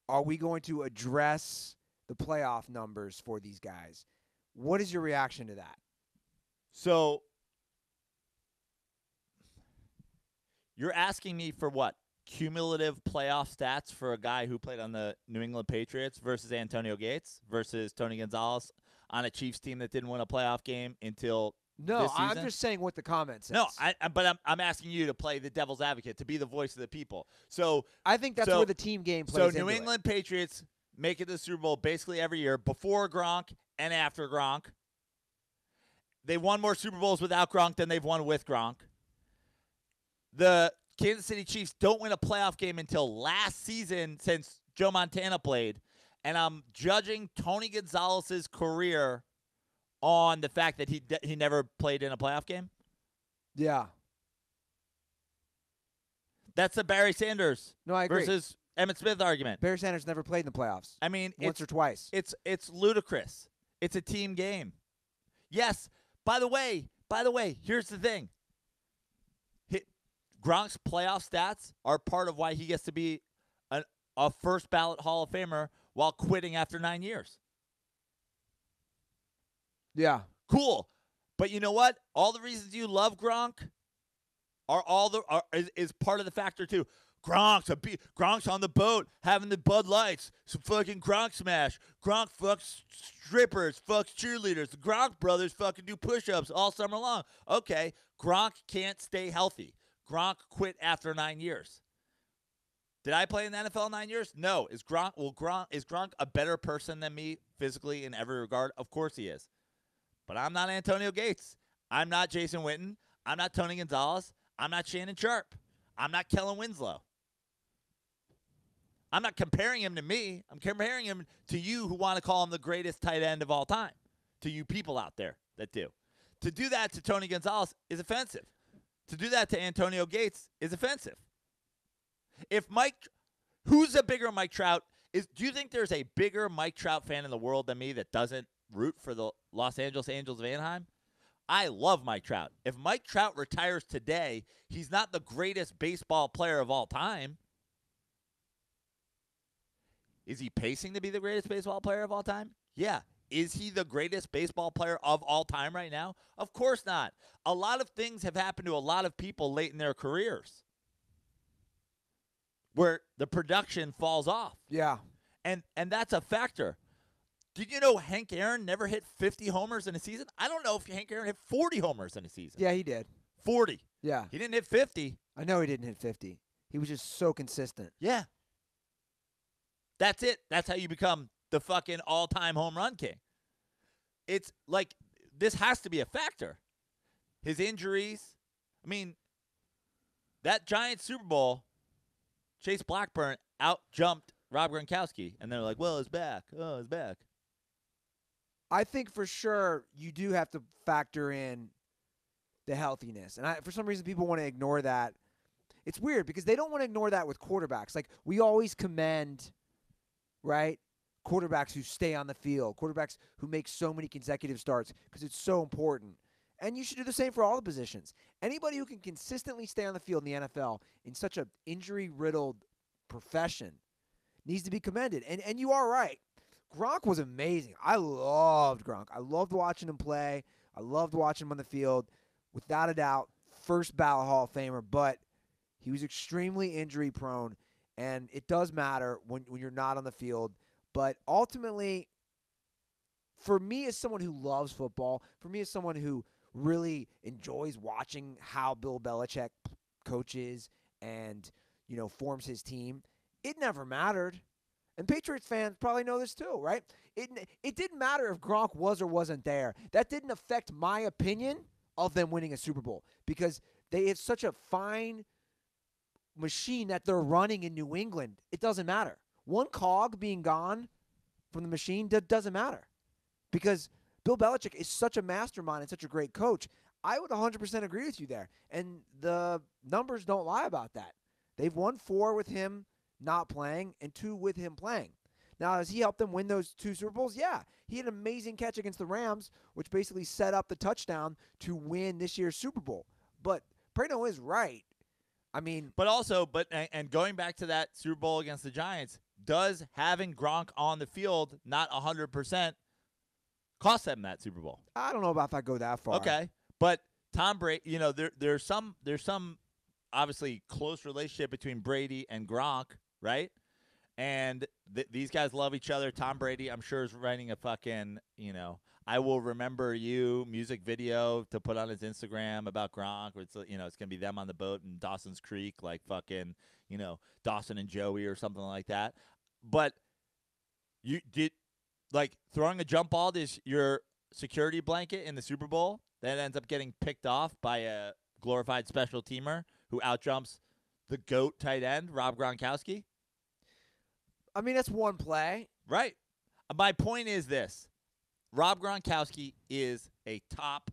Are we going to address the playoff numbers for these guys? What is your reaction to that? So you're asking me for what? Cumulative playoff stats for a guy who played on the New England Patriots versus Antonio Gates versus Tony Gonzalez on a Chiefs team that didn't win a playoff game until this season? I'm just saying what the comment says. No, but I'm asking you to play the devil's advocate, to be the voice of the people. So I think that's where the team game plays. So New England Patriots make it to the Super Bowl basically every year, before Gronk and after Gronk. They won more Super Bowls without Gronk than they've won with Gronk. The Kansas City Chiefs don't win a playoff game until last season, since Joe Montana played. And I'm judging Tony Gonzalez's career on the fact that he never played in a playoff game. Yeah. That's the Barry Sanders agree. Versus Emmitt Smith argument. Barry Sanders never played in the playoffs. I mean, once or twice. It's ludicrous. It's a team game. Yes. By the way, here's the thing. Gronk's playoff stats are part of why he gets to be a first ballot Hall of Famer while quitting after 9 years. Yeah. Cool. But you know what? All the reasons you love Gronk is part of the factor too. Gronk's on the boat having the Bud Lights. Some fucking Gronk smash. Gronk fucks strippers, fucks cheerleaders. The Gronk brothers fucking do push-ups all summer long. Okay, Gronk can't stay healthy. Gronk quit after 9 years. Did I play in the NFL 9 years? No. Is Gronk a better person than me physically in every regard? Of course he is. But I'm not Antonio Gates. I'm not Jason Witten. I'm not Tony Gonzalez. I'm not Shannon Sharp. I'm not Kellen Winslow. I'm not comparing him to me. I'm comparing him to you who want to call him the greatest tight end of all time, to you people out there that do. To do that to Tony Gonzalez is offensive. To do that to Antonio Gates is offensive. Who's a bigger Mike Trout? Do you think there's a bigger Mike Trout fan in the world than me that doesn't root for the Los Angeles Angels of Anaheim? I love Mike Trout. If Mike Trout retires today, he's not the greatest baseball player of all time. Is he pacing to be the greatest baseball player of all time? Yeah. Is he the greatest baseball player of all time right now? Of course not. A lot of things have happened to a lot of people late in their careers where the production falls off. Yeah. And that's a factor. Did you know Hank Aaron never hit 50 homers in a season? I don't know if Hank Aaron hit 40 homers in a season. Yeah, he did. 40. Yeah. He didn't hit 50. I know he didn't hit 50. He was just so consistent. Yeah. That's it. That's how you become the fucking all-time home run king. It's like, this has to be a factor. His injuries. I mean, that Giants Super Bowl, Chase Blackburn out-jumped Rob Gronkowski. And they're like, well, it's back. Oh, it's back. I think for sure you do have to factor in the healthiness. And for some reason, people want to ignore that. It's weird because they don't want to ignore that with quarterbacks. Like, we always commend, right, quarterbacks who stay on the field, quarterbacks who make so many consecutive starts because it's so important. And you should do the same for all the positions. Anybody who can consistently stay on the field in the NFL in such an injury-riddled profession needs to be commended. And you are right. Gronk was amazing. I loved Gronk. I loved watching him play. I loved watching him on the field. Without a doubt, first ballot Hall of Famer, but he was extremely injury-prone, and it does matter when you're not on the field. But ultimately, for me as someone who loves football, for me as someone who really enjoys watching how Bill Belichick coaches and, forms his team, it never mattered. And Patriots fans probably know this too, right? It didn't matter if Gronk was or wasn't there. That didn't affect my opinion of them winning a Super Bowl because it's such a fine machine that they're running in New England. It doesn't matter. One cog being gone from the machine doesn't matter because Bill Belichick is such a mastermind and such a great coach. I would 100% agree with you there. And the numbers don't lie about that. They've won 4 with him not playing and 2 with him playing. Now, has he helped them win those 2 Super Bowls? Yeah. He had an amazing catch against the Rams, which basically set up the touchdown to win this year's Super Bowl. But Prano is right. I mean, and going back to that Super Bowl against the Giants, does having Gronk on the field not 100% cost them that Super Bowl? I don't know about if I go that far. Okay, but Tom Brady, there's some obviously close relationship between Brady and Gronk, right? And these guys love each other. Tom Brady, I'm sure, is writing a fucking, I will remember you music video to put on his Instagram about Gronk. It's it's going to be them on the boat in Dawson's Creek, like fucking, Dawson and Joey or something like that. But you did, like, throwing a jump ball is your security blanket in the Super Bowl that ends up getting picked off by a glorified special teamer who outjumps the GOAT tight end, Rob Gronkowski. I mean, that's one play. Right. My point is this. Rob Gronkowski is a top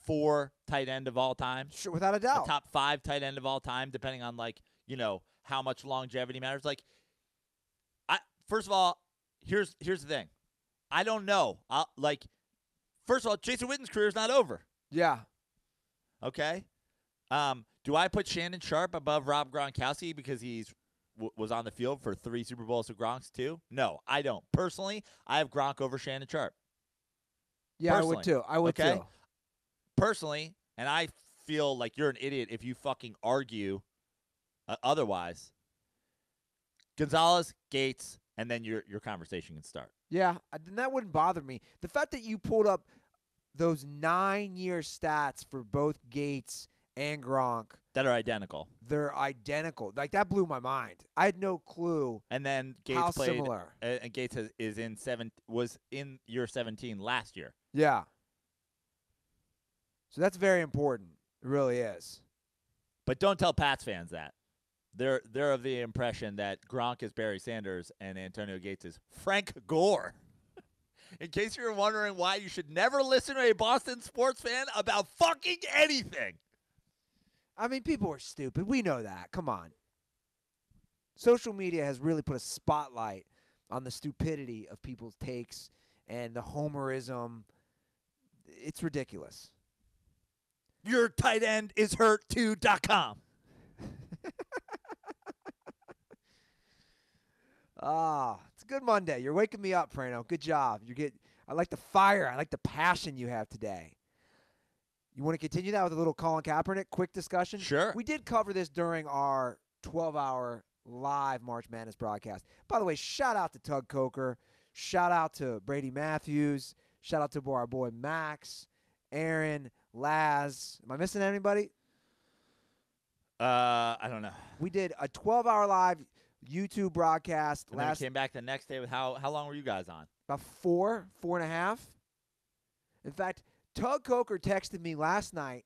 4 tight end of all time. Sure, without a doubt. A top 5 tight end of all time, depending on, how much longevity matters. First of all, here's the thing. I don't know. First of all, Jason Witten's career is not over. Yeah. Okay? Do I put Shannon Sharp above Rob Gronkowski because he's was on the field for 3 Super Bowls with Gronks too? No, I don't. Personally, I have Gronk over Shannon Sharp. Yeah, Personally. I would too. Personally, and I feel like you're an idiot if you fucking argue otherwise. Gonzalez, Gates, and then your conversation can start. Yeah, then that wouldn't bother me. The fact that you pulled up those 9-year stats for both Gates and Gronk that are identical. They're identical. Like, that blew my mind. I had no clue. And then Gates how played, similar. And Gates was in year 17 last year. Yeah. So that's very important. It really is. But don't tell Pats fans that. They're of the impression that Gronk is Barry Sanders and Antonio Gates is Frank Gore. In case you're wondering why you should never listen to a Boston sports fan about fucking anything. I mean, people are stupid. We know that. Come on. Social media has really put a spotlight on the stupidity of people's takes and the homerism. It's ridiculous. Your tight end is hurt too.com. It's a good Monday. You're waking me up, Prano. Good job. I like the fire. I like the passion you have today. You want to continue that with a little Colin Kaepernick quick discussion? Sure. We did cover this during our 12-hour live March Madness broadcast. By the way, shout out to Tug Coker. Shout out to Brady Matthews. Shout out to our boy Max, Aaron, Laz. Am I missing anybody? I don't know. We did a 12-hour live YouTube broadcast. And then we came back the next day with how long were you guys on? About 4.5. In fact, Tug Coker texted me last night.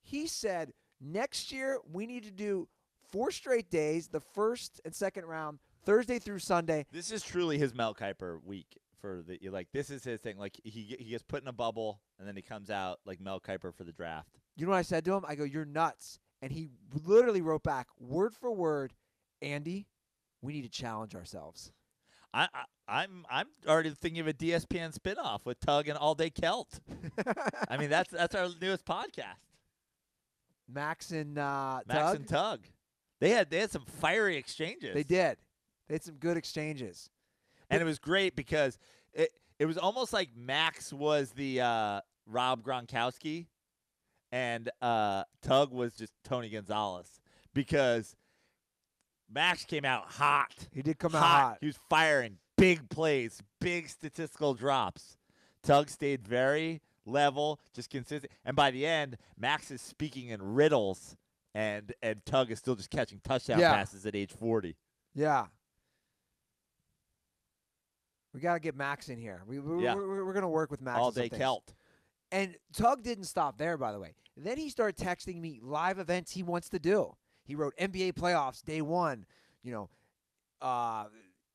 He said, Next year, we need to do 4 straight days, the first and second round, Thursday through Sunday. This is truly his Mel Kiper week for the like. This is his thing. Like he gets put in a bubble and then he comes out like Mel Kiper for the draft. You know what I said to him? I go, "You're nuts," and he literally wrote back word for word, "Andy, we need to challenge ourselves." I'm already thinking of a DSPN spinoff with Tug and All Day Celt. I mean that's our newest podcast. Max and Tug. They had some fiery exchanges. They did. They had some good exchanges. And it was great because it was almost like Max was the Rob Gronkowski and Tug was just Tony Gonzalez because Max came out hot. He did come out hot. He was firing big plays, big statistical drops. Tug stayed very level, just consistent. And by the end, Max is speaking in riddles, and Tug is still just catching touchdown passes at age 40. Yeah. We got to get Max in here. We're going to work with Max. All Day Celt. And Tug didn't stop there, by the way. Then he started texting me live events he wants to do. He wrote NBA playoffs, day 1. You know,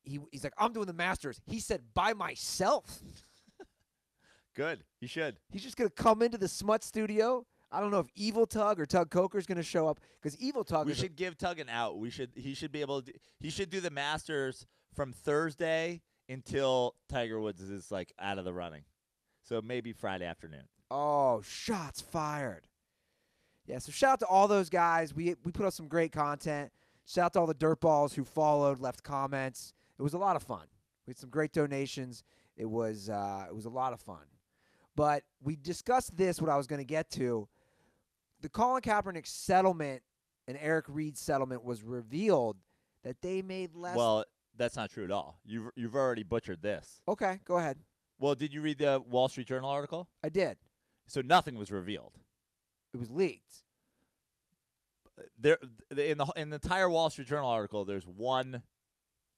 he's like, I'm doing the Masters. He said, by myself. Good. He should. He's just going to come into the Smut studio. I don't know if Evil Tug or Tug Coker is going to show up because Evil Tug. We should give Tug an out. He should be able to. He should do the Masters from Thursday until Tiger Woods is like out of the running. So maybe Friday afternoon. Oh, shots fired. Yeah, so shout out to all those guys. We put up some great content. Shout out to all the dirtballs who followed, left comments. It was a lot of fun. We had some great donations. It was a lot of fun. But we discussed this, what I was going to get to. The Colin Kaepernick settlement and Eric Reid's settlement was revealed that they made less. Well, that's not true at all. You've already butchered this. Okay, go ahead. Well, did you read the Wall Street Journal article? I did. So nothing was revealed. It was leaked. There in the entire Wall Street Journal article, there's one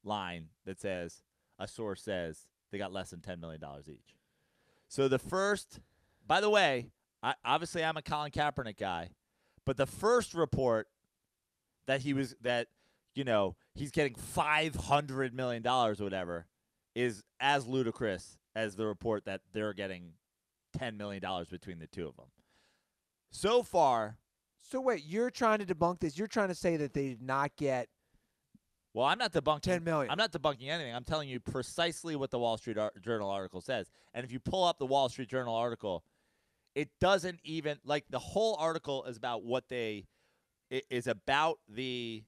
line that says a source says they got less than $10 million each. So the first, by the way, obviously I'm a Colin Kaepernick guy, but the first report that he's getting $500 million or whatever is as ludicrous as the report that they're getting $10 million between the two of them. So far. So wait, you're trying to debunk this. You're trying to say that they did not get. Well, I'm not debunking $10 million. I'm not debunking anything. I'm telling you precisely what the Wall Street Journal article says. And if you pull up the Wall Street Journal article, it doesn't even like the whole article is about what they is about the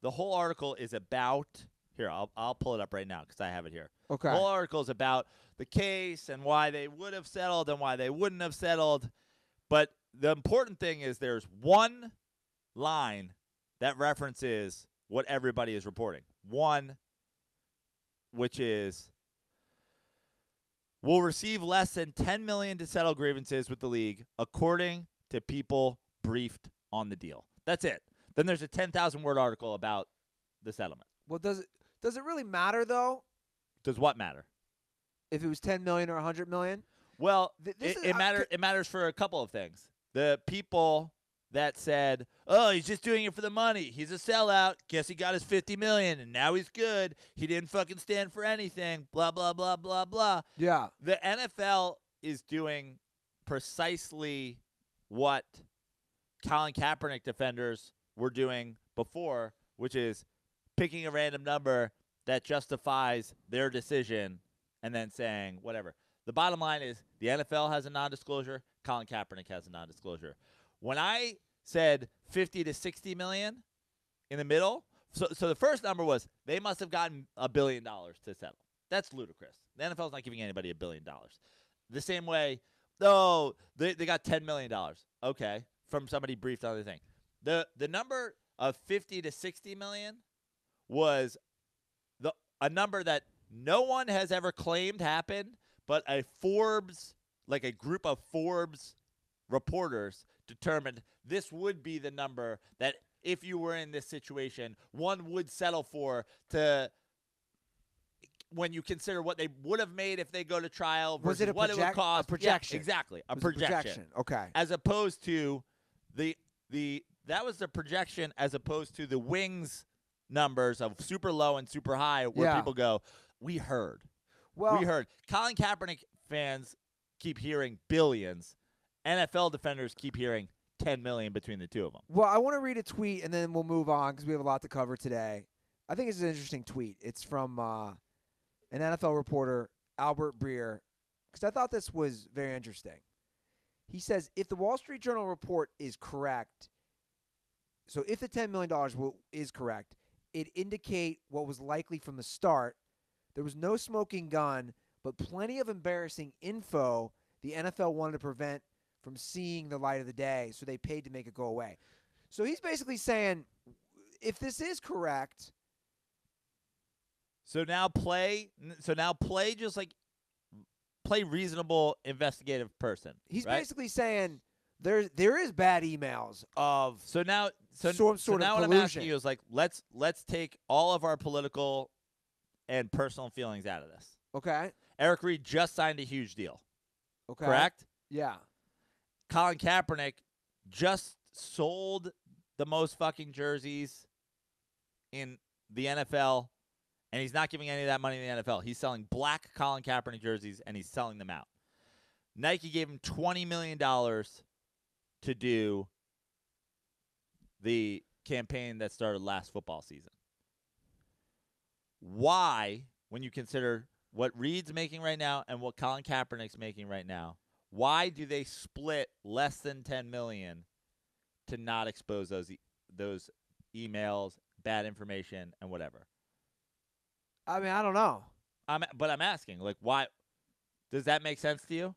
whole article is about here. I'll pull it up right now because I have it here. Okay. The whole article is about the case and why they would have settled and why they wouldn't have settled. But the important thing is there's one line that references what everybody is reporting. One, which is, will receive less than $10 million to settle grievances with the league, according to people briefed on the deal. That's it. Then there's a 10,000-word article about the settlement. Well, does it really matter though? Does what matter? If it was $10 million or $100 million? Well, it matters for a couple of things. The people that said, "Oh, he's just doing it for the money. He's a sellout. Guess he got his $50 million, and now he's good. He didn't fucking stand for anything. Blah blah blah blah blah." Yeah. The NFL is doing precisely what Colin Kaepernick defenders were doing before, which is picking a random number that justifies their decision and then saying whatever. The bottom line is the NFL has a non-disclosure. Colin Kaepernick has a non-disclosure. When I said 50 to 60 million in the middle, so the first number was they must have gotten $1 billion to settle. That's ludicrous. The NFL's not giving anybody $1 billion. The same way, they got $10 million. Okay, from somebody briefed on the thing. The number of 50 to 60 million was a number that no one has ever claimed happened, but a group of Forbes reporters determined this would be the number that if you were in this situation, one would settle for when you consider what they would have made if they go to trial versus what it would cost. A projection? Yeah, exactly. A projection. Okay. As opposed to the that was the projection as opposed to the wings numbers of super low and super high where Yeah. people go, we heard. Well, We heard. Colin Kaepernick fans keep hearing billions. NFL defenders keep hearing 10 million between the two of them. Well, I want to read a tweet, and then we'll move on because we have a lot to cover today. I think it's an interesting tweet. It's from an NFL reporter, Albert Breer, because I thought this was very interesting. He says, if the Wall Street Journal report is correct, so if the $10 million is correct, it indicate what was likely from the start. There was no smoking gun, but plenty of embarrassing info the NFL wanted to prevent from seeing the light of the day, so they paid to make it go away. So he's basically saying, if this is correct, So now play just like play reasonable investigative person. he's right? basically saying there is bad emails of So now sort so of now what I'm collusion. asking you is like let's take all of our political and personal feelings out of this. Okay. Eric Reed just signed a huge deal. Okay. Correct? Yeah. Colin Kaepernick just sold the most fucking jerseys in the NFL, and he's not giving any of that money in the NFL. He's selling black Colin Kaepernick jerseys, and he's selling them out. Nike gave him $20 million to do the campaign that started last football season. Why, when you consider what Reed's making right now and what Colin Kaepernick's making right now, why do they split less than $10 million to not expose those emails, bad information, and whatever? I mean, I don't know. But I'm asking, like, why? Does that make sense to you?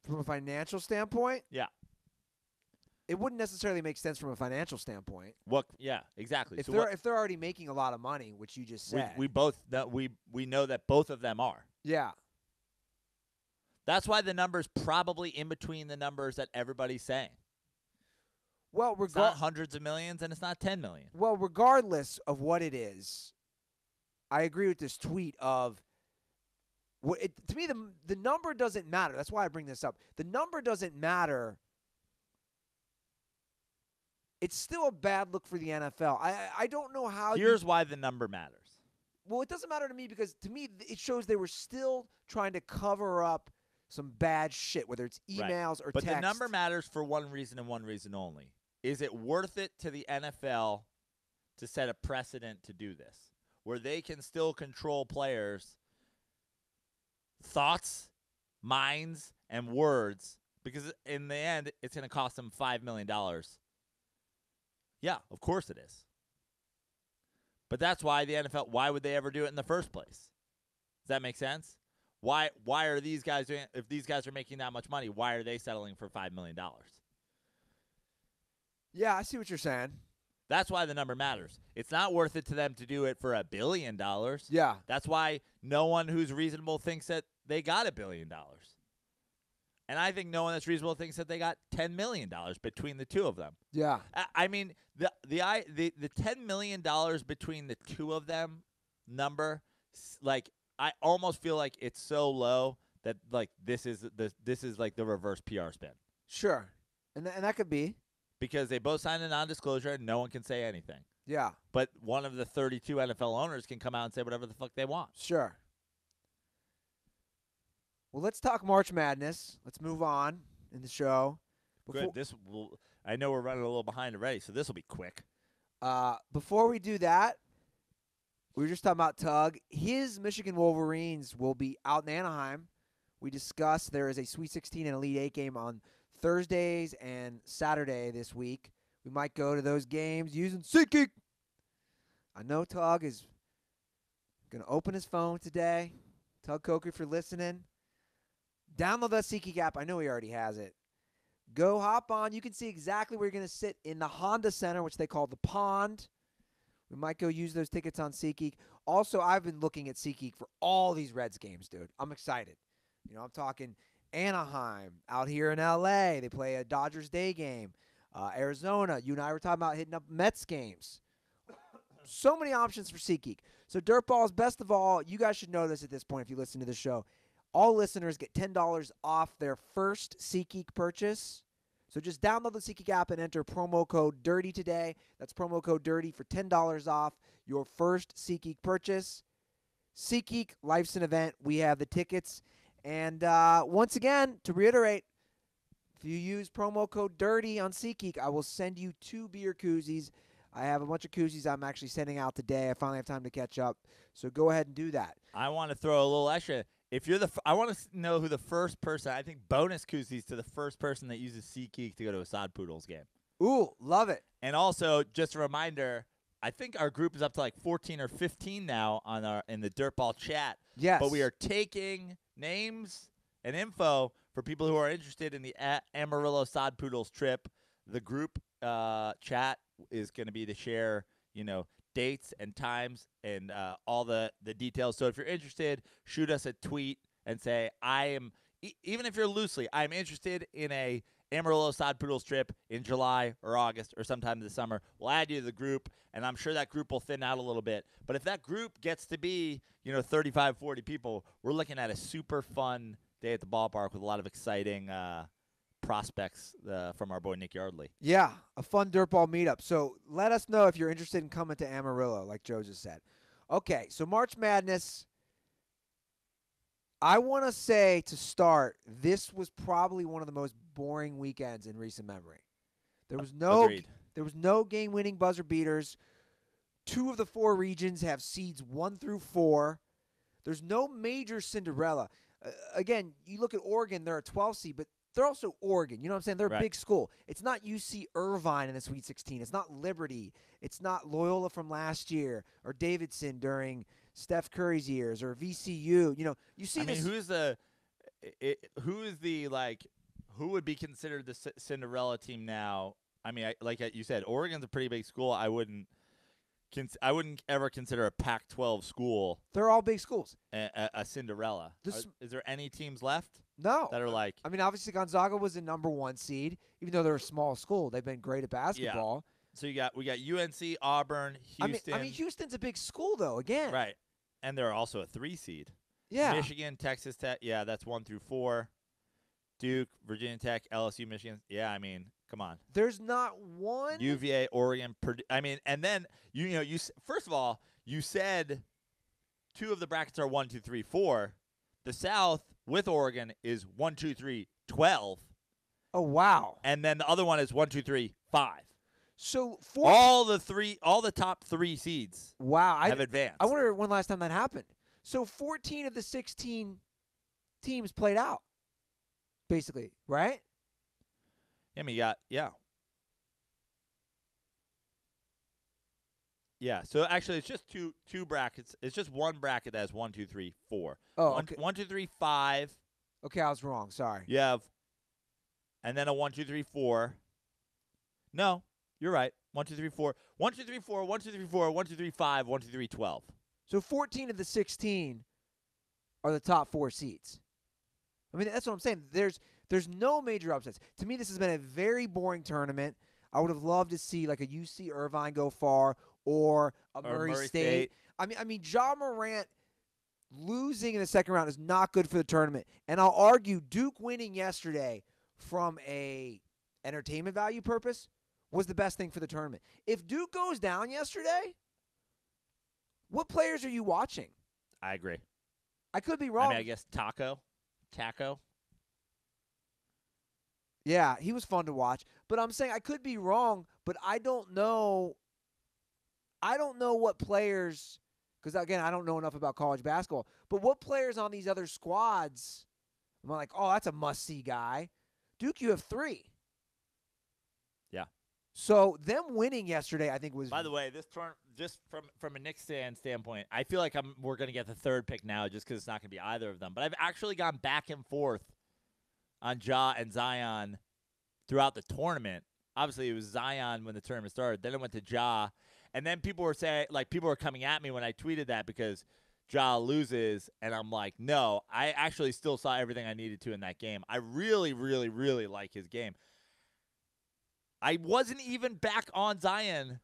From a financial standpoint, Yeah. it wouldn't necessarily make sense from a financial standpoint. What? Yeah, exactly. If So they're already making a lot of money, which you just said. we both we know that both of them are. Yeah. That's why the number's probably in between the numbers that everybody's saying. Well, It's not hundreds of millions, and it's not 10 million. Well, regardless of what it is, I agree with this tweet of to me the number doesn't matter. That's why I bring this up. The number doesn't matter. It's still a bad look for the NFL. I don't know how. Here's why the number matters. Well, it doesn't matter to me because to me it shows they were still trying to cover up some bad shit, whether it's emails or But text. the number matters for one reason and one reason only. Is it worth it to the NFL to set a precedent to do this, where they can still control players' thoughts, minds, and words? Because in the end, it's going to cost them $5 million. Yeah, of course it is. But that's why the NFL, why would they ever do it in the first place? Does that make sense? Why are these guys doing it? If these guys are making that much money, why are they settling for $5 million? Yeah, I see what you're saying. That's why the number matters. It's not worth it to them to do it for $1 billion. Yeah. That's why no one who's reasonable thinks that they got $1 billion. And I think no one that's reasonable thinks that they got $10 million between the two of them. Yeah. I mean, the $10 million between the two of them number, like, I almost feel like it's so low that like this is like the reverse PR spin. Sure. And that could be. Because they both signed a non-disclosure and no one can say anything. Yeah. But one of the 32 NFL owners can come out and say whatever the fuck they want. Sure. Well, let's talk March Madness. Let's move on in the show. Good. I know we're running a little behind already, so this will be quick. Before we do that, we were just talking about Tug. His Michigan Wolverines will be out in Anaheim. We discussed there is a Sweet 16 and Elite 8 game on Thursdays and Saturday this week. We might go to those games using SeatGeek. I know Tug is going to open his phone today. Tug Coker, if you're listening, download that SeatGeek app. I know he already has it. Go hop on. You can see exactly where you're going to sit in the Honda Center, which they call the Pond. We might go use those tickets on SeatGeek. Also, I've been looking at SeatGeek for all these Reds games, dude. I'm excited. You know, I'm talking Anaheim, out here in L.A. They play a Dodgers day game. Arizona, you and I were talking about hitting up Mets games. So many options for SeatGeek. So DirtBalls, best of all, you guys should know this at this point if you listen to the show. All listeners get $10 off their first SeatGeek purchase So just download the SeatGeek app and enter promo code DIRTY today. That's promo code DIRTY for $10 off your first SeatGeek purchase. SeatGeek, life's an event. We have the tickets. And once again, to reiterate, if you use promo code DIRTY on SeatGeek, I will send you 2 beer koozies. I have a bunch of koozies I'm actually sending out today. I finally have time to catch up. So go ahead and do that. I want to throw a little extra. If you're I want to know who the first person. I think bonus koozies to the first person that uses SeatGeek to go to a Sod Poodles game. Ooh, love it. And also, just a reminder, I think our group is up to like 14 or 15 now in the DirtBall chat. Yes. But we are taking names and info for people who are interested in the Amarillo Sod Poodles trip. The group chat is going to be to share, dates and times and all the details. So if you're interested, shoot us a tweet and say, even if you're loosely, I'm interested in a Amarillo Sod Poodles trip in July or August or sometime this summer. We'll add you to the group, and I'm sure that group will thin out a little bit. But if that group gets to be, 35, 40 people, we're looking at a super fun day at the ballpark with a lot of exciting prospects from our boy Nick Yardley. Yeah, a fun dirtball meetup. So let us know if you're interested in coming to Amarillo, like Joe just said. Okay, so March Madness, I want to say to start, this was probably one of the most boring weekends in recent memory. There was no game-winning buzzer beaters. 2 of the 4 regions have seeds 1 through 4. There's no major Cinderella. Again, you look at Oregon, they're a 12 seed, but they're also Oregon. You know what I'm saying? They're a big school. It's not UC Irvine in the Sweet 16. It's not Liberty. It's not Loyola from last year or Davidson during Steph Curry's years or VCU. You see this. Who would be considered the Cinderella team now? I mean, like you said, Oregon's a pretty big school. I wouldn't ever consider a Pac-12 school. They're all big schools. A Cinderella. Is there any teams left? No. That are like. I mean, obviously Gonzaga was the number 1 seed, even though they're a small school. They've been great at basketball. Yeah. So we got UNC, Auburn, Houston. I mean, Houston's a big school though. Again. Right, and they're also a 3 seed. Yeah. Michigan, Texas Tech. Yeah, that's 1 through 4. Duke, Virginia Tech, LSU, Michigan. Yeah, I mean, come on. There's not one. UVA, Oregon, Purdue. I mean, and then first of all, you said 2 of the brackets are 1, 2, 3, 4. The South with Oregon is 1, 2, 3, 12. Oh wow! And then the other one is 1, 2, 3, 5. So all the top 3 seeds. Wow, have advanced. I wonder when last time that happened. So 14 of the 16 teams played out, basically, right? I mean, Yeah, so actually it's just two brackets. It's just one bracket that has 1, 2, 3, 4. Oh, okay. 1, 2, 3, 5. Okay, I was wrong. Sorry. You have, and then a 1, 2, 3, 4. No, you're right. 1, 2, 3, 4. 1, 2, 3, 4. 1, 2, 3, 4. 1, 2, 3, 5. 1, 2, 3, 12. So 14 of the 16 are the top 4 seeds. I mean, that's what I'm saying. There's no major upsets. To me, this has been a very boring tournament. I would have loved to see like a UC Irvine go far or a Murray State. I mean, Ja Morant losing in the second round is not good for the tournament. And I'll argue Duke winning yesterday from a entertainment value purpose was the best thing for the tournament. If Duke goes down yesterday, what players are you watching? I agree. I could be wrong. I mean, I guess Taco. Yeah, he was fun to watch. But I'm saying I could be wrong, but I don't know. I don't know what players, because, again, I don't know enough about college basketball, but what players on these other squads, I'm like, oh, that's a must-see guy. Duke, you have 3. Yeah. So them winning yesterday, I think, was. By the way, this tournament, just from a Knicks standpoint, I feel like we're going to get the 3rd pick now just because it's not going to be either of them. But I've actually gone back and forth on Ja and Zion throughout the tournament. Obviously, it was Zion when the tournament started. Then it went to Ja. And then people were coming at me when I tweeted that because Ja loses. And I'm like, no, I actually still saw everything I needed to in that game. I really, really, really like his game. I wasn't even back on Zion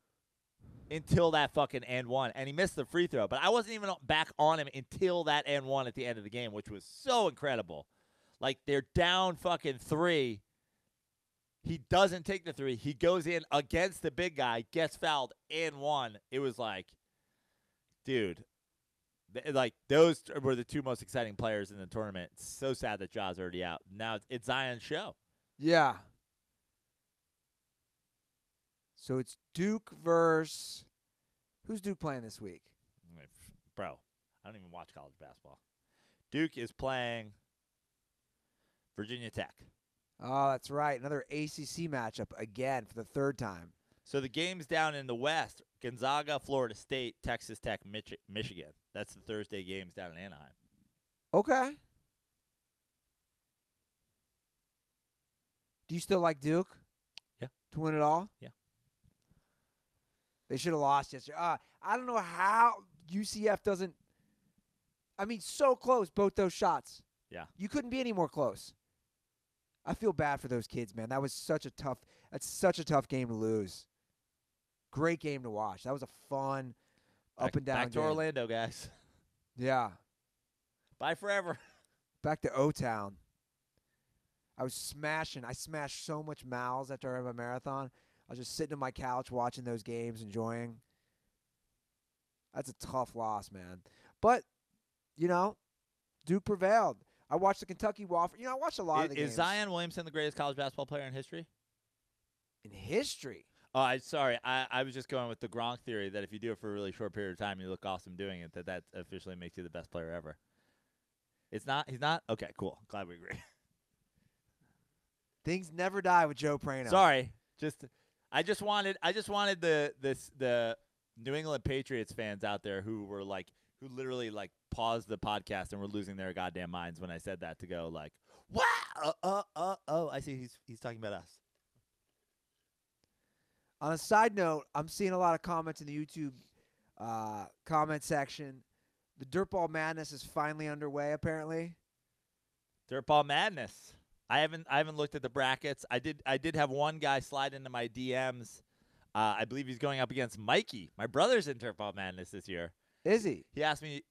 until that fucking and one. And he missed the free throw. But I wasn't even back on him until that and one at the end of the game, which was so incredible. Like, they're down fucking 3. He doesn't take the three. He goes in against the big guy, gets fouled, and one. It was like, dude, those were the two most exciting players in the tournament. It's so sad that Ja's already out. Now it's Zion's show. Yeah. So it's Duke versus who's Duke playing this week? Bro, I don't even watch college basketball. Duke is playing Virginia Tech. Oh, that's right. Another ACC matchup again for the third time. So the games down in the West, Gonzaga, Florida State, Texas Tech, Michigan. That's the Thursday games down in Anaheim. Okay. Do you still like Duke? Yeah. To win it all? Yeah. They should have lost yesterday. I don't know how UCF doesn't. I mean, so close, both those shots. Yeah. You couldn't be any more close. I feel bad for those kids, man. That's such a tough game to lose. Great game to watch. That was a fun up and down Back to game. Orlando, guys. Yeah. Bye forever. Back to O-Town. I smashed so much miles after I ran my marathon. I was just sitting on my couch watching those games, enjoying. That's a tough loss, man. But, Duke prevailed. I watched the Kentucky Wofford. I watched a lot of the games. Is Zion Williamson the greatest college basketball player in history? In history? Oh, sorry. I was just going with the Gronk theory that if you do it for a really short period of time, you look awesome doing it, that officially makes you the best player ever. It's not? He's not? Okay, cool. Glad we agree. Things never die with Joe Prano. Sorry. I just wanted the New England Patriots fans out there who literally paused the podcast and were losing their goddamn minds when I said that to go wow, I see he's talking about us. On a side note, I'm seeing a lot of comments in the YouTube comment section. The Dirtball Madness is finally underway, apparently. Dirtball Madness. I haven't looked at the brackets. I did have one guy slide into my DMs. I believe he's going up against Mikey. My brother's in Dirtball Madness this year. Is he? He asked me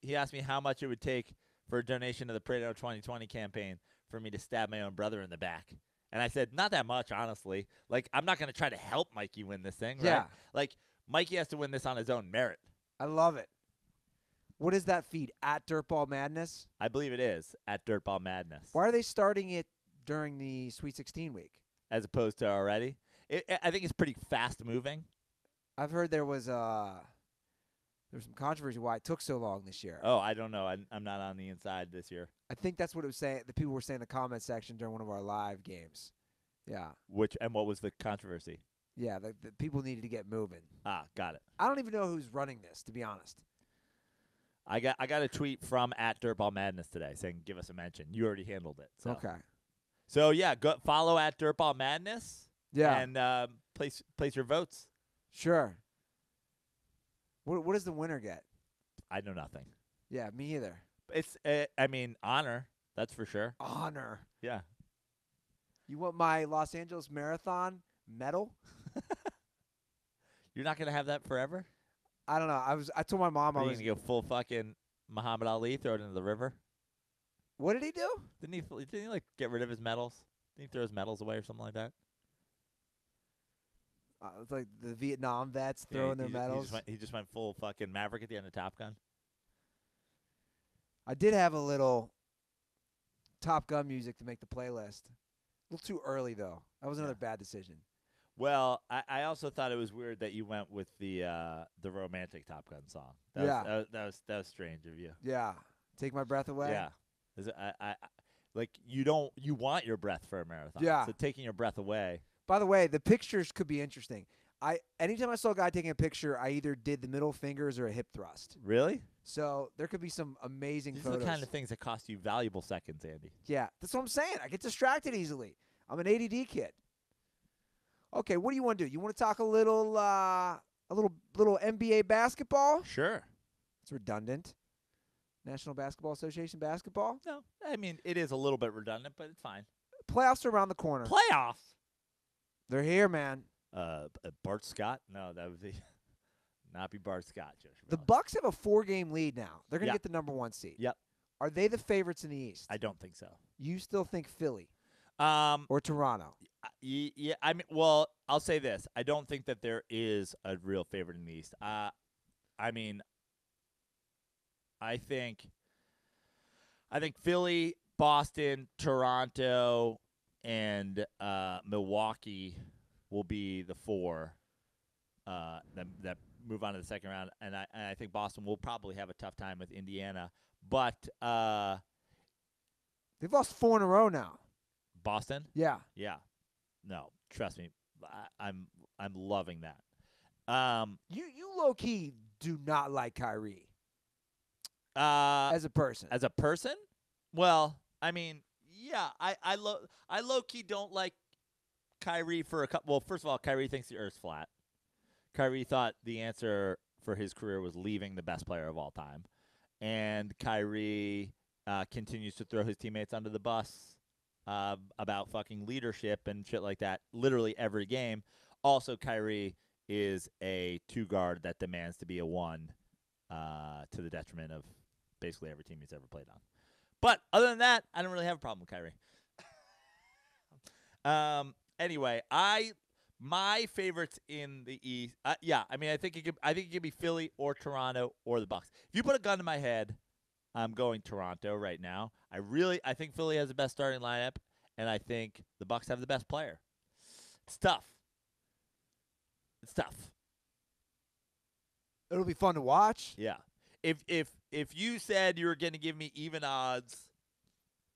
how much it would take for a donation to the Prado 2020 campaign for me to stab my own brother in the back. And I said, not that much, honestly. I'm not going to try to help Mikey win this thing, right? Yeah. Mikey has to win this on his own merit. I love it. What is that feed? At Dirtball Madness? I believe it is, at Dirtball Madness. Why are they starting it during the Sweet 16 week? As opposed to already? I think it's pretty fast-moving. I've heard there was some controversy why it took so long this year. Oh, I don't know. I'm not on the inside this year. I think that's what it was saying. The people were saying in the comment section during one of our live games. Yeah. What was the controversy? Yeah, the people needed to get moving. Ah, got it. I don't even know who's running this, to be honest. I got a tweet from at Dirtball Madness today saying give us a mention. You already handled it. So. Okay. So yeah, go follow at Dirtball Madness. Yeah. And place your votes. Sure. What does the winner get? I know nothing. Yeah, me either. It's honor. That's for sure. Honor. Yeah. You want my Los Angeles Marathon medal? You're not gonna have that forever? I don't know. I told my mom I was gonna go full fucking Muhammad Ali, throw it into the river. What did he do? Didn't he get rid of his medals? Didn't he throw his medals away or something like that? It's like the Vietnam vets throwing their medals. He just went full fucking Maverick at the end of Top Gun. I did have a little Top Gun music to make the playlist. A little too early though. That was another bad decision. Well, I also thought it was weird that you went with the romantic Top Gun song. That was strange of you. Yeah, Take My Breath Away. Yeah, you want your breath for a marathon. Yeah, so taking your breath away. By the way, the pictures could be interesting. Anytime I saw a guy taking a picture, I either did the middle fingers or a hip thrust. Really? So there could be some amazing These photos. are the kind of things that cost you valuable seconds, Andy. Yeah, that's what I'm saying. I get distracted easily. I'm an ADD kid. Okay, what do you want to do? You want to talk a little NBA basketball? Sure. It's redundant. National Basketball Association basketball? No, I mean, it is a little bit redundant, but it's fine. Playoffs are around the corner. Playoffs? They're here, man. Bart Scott? No, that would be not be Bart Scott. The Bucks have a 4-game lead now. They're going to get the number 1 seed. Yep. Are they the favorites in the East? I don't think so. You still think Philly? Or Toronto? Yeah, I mean, well, I'll say this. I don't think that there is a real favorite in the East. I mean, I think Philly, Boston, Toronto, and Milwaukee will be the four that move on to the second round, and I think Boston will probably have a tough time with Indiana, but They've lost 4 in a row now. Boston, Yeah. no, trust me, I'm loving that. You low key do not like Kyrie As as a person. a person, well, I mean, yeah, I low key don't like Kyrie for a couple. Well, first of all, Kyrie thinks the Earth's flat. Kyrie thought the answer for his career was leaving the best player of all time, and Kyrie continues to throw his teammates under the bus about fucking leadership and shit like that. Literally every game. Also, Kyrie is a 2 guard that demands to be a 1, to the detriment of basically every team he's ever played on. But other than that, I don't really have a problem with Kyrie. Anyway, my favorites in the East. Yeah, I mean, I think it could be Philly or Toronto or the Bucks. If you put a gun to my head, I'm going Toronto right now. I think Philly has the best starting lineup, and I think the Bucks have the best player. It's tough. It'll be fun to watch. Yeah. If you said you were going to give me even odds,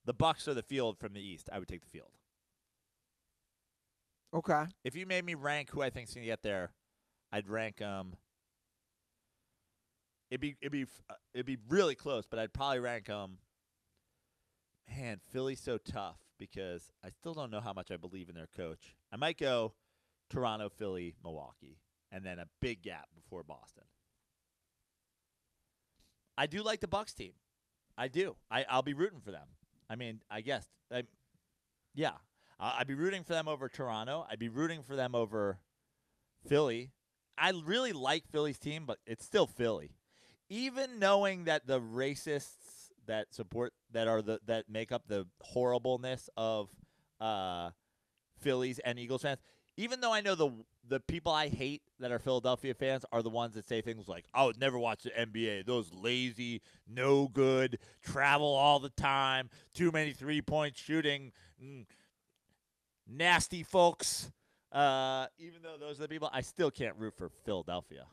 the Bucks or the field from the East, I would take the field. Okay. If you made me rank who I think's going to get there, I'd rank It'd be really close, but I'd probably rank Man, Philly's so tough because I still don't know how much I believe in their coach. I might go Toronto, Philly, Milwaukee, and then a big gap before Boston. I do like the Bucks team. I do. I'll be rooting for them. I mean, I guess. Yeah. I'd be rooting for them over Toronto. I'd be rooting for them over Philly. I really like Philly's team, but it's still Philly. Even knowing that the racists that make up the horribleness of Phillies and Eagles fans, even though I know the people I hate that are Philadelphia fans are the ones that say things like, "I would never watch the NBA. Those lazy, no good, travel all the time, too many 3-point shooting, nasty folks." Even though those are the people, I still can't root for Philadelphia.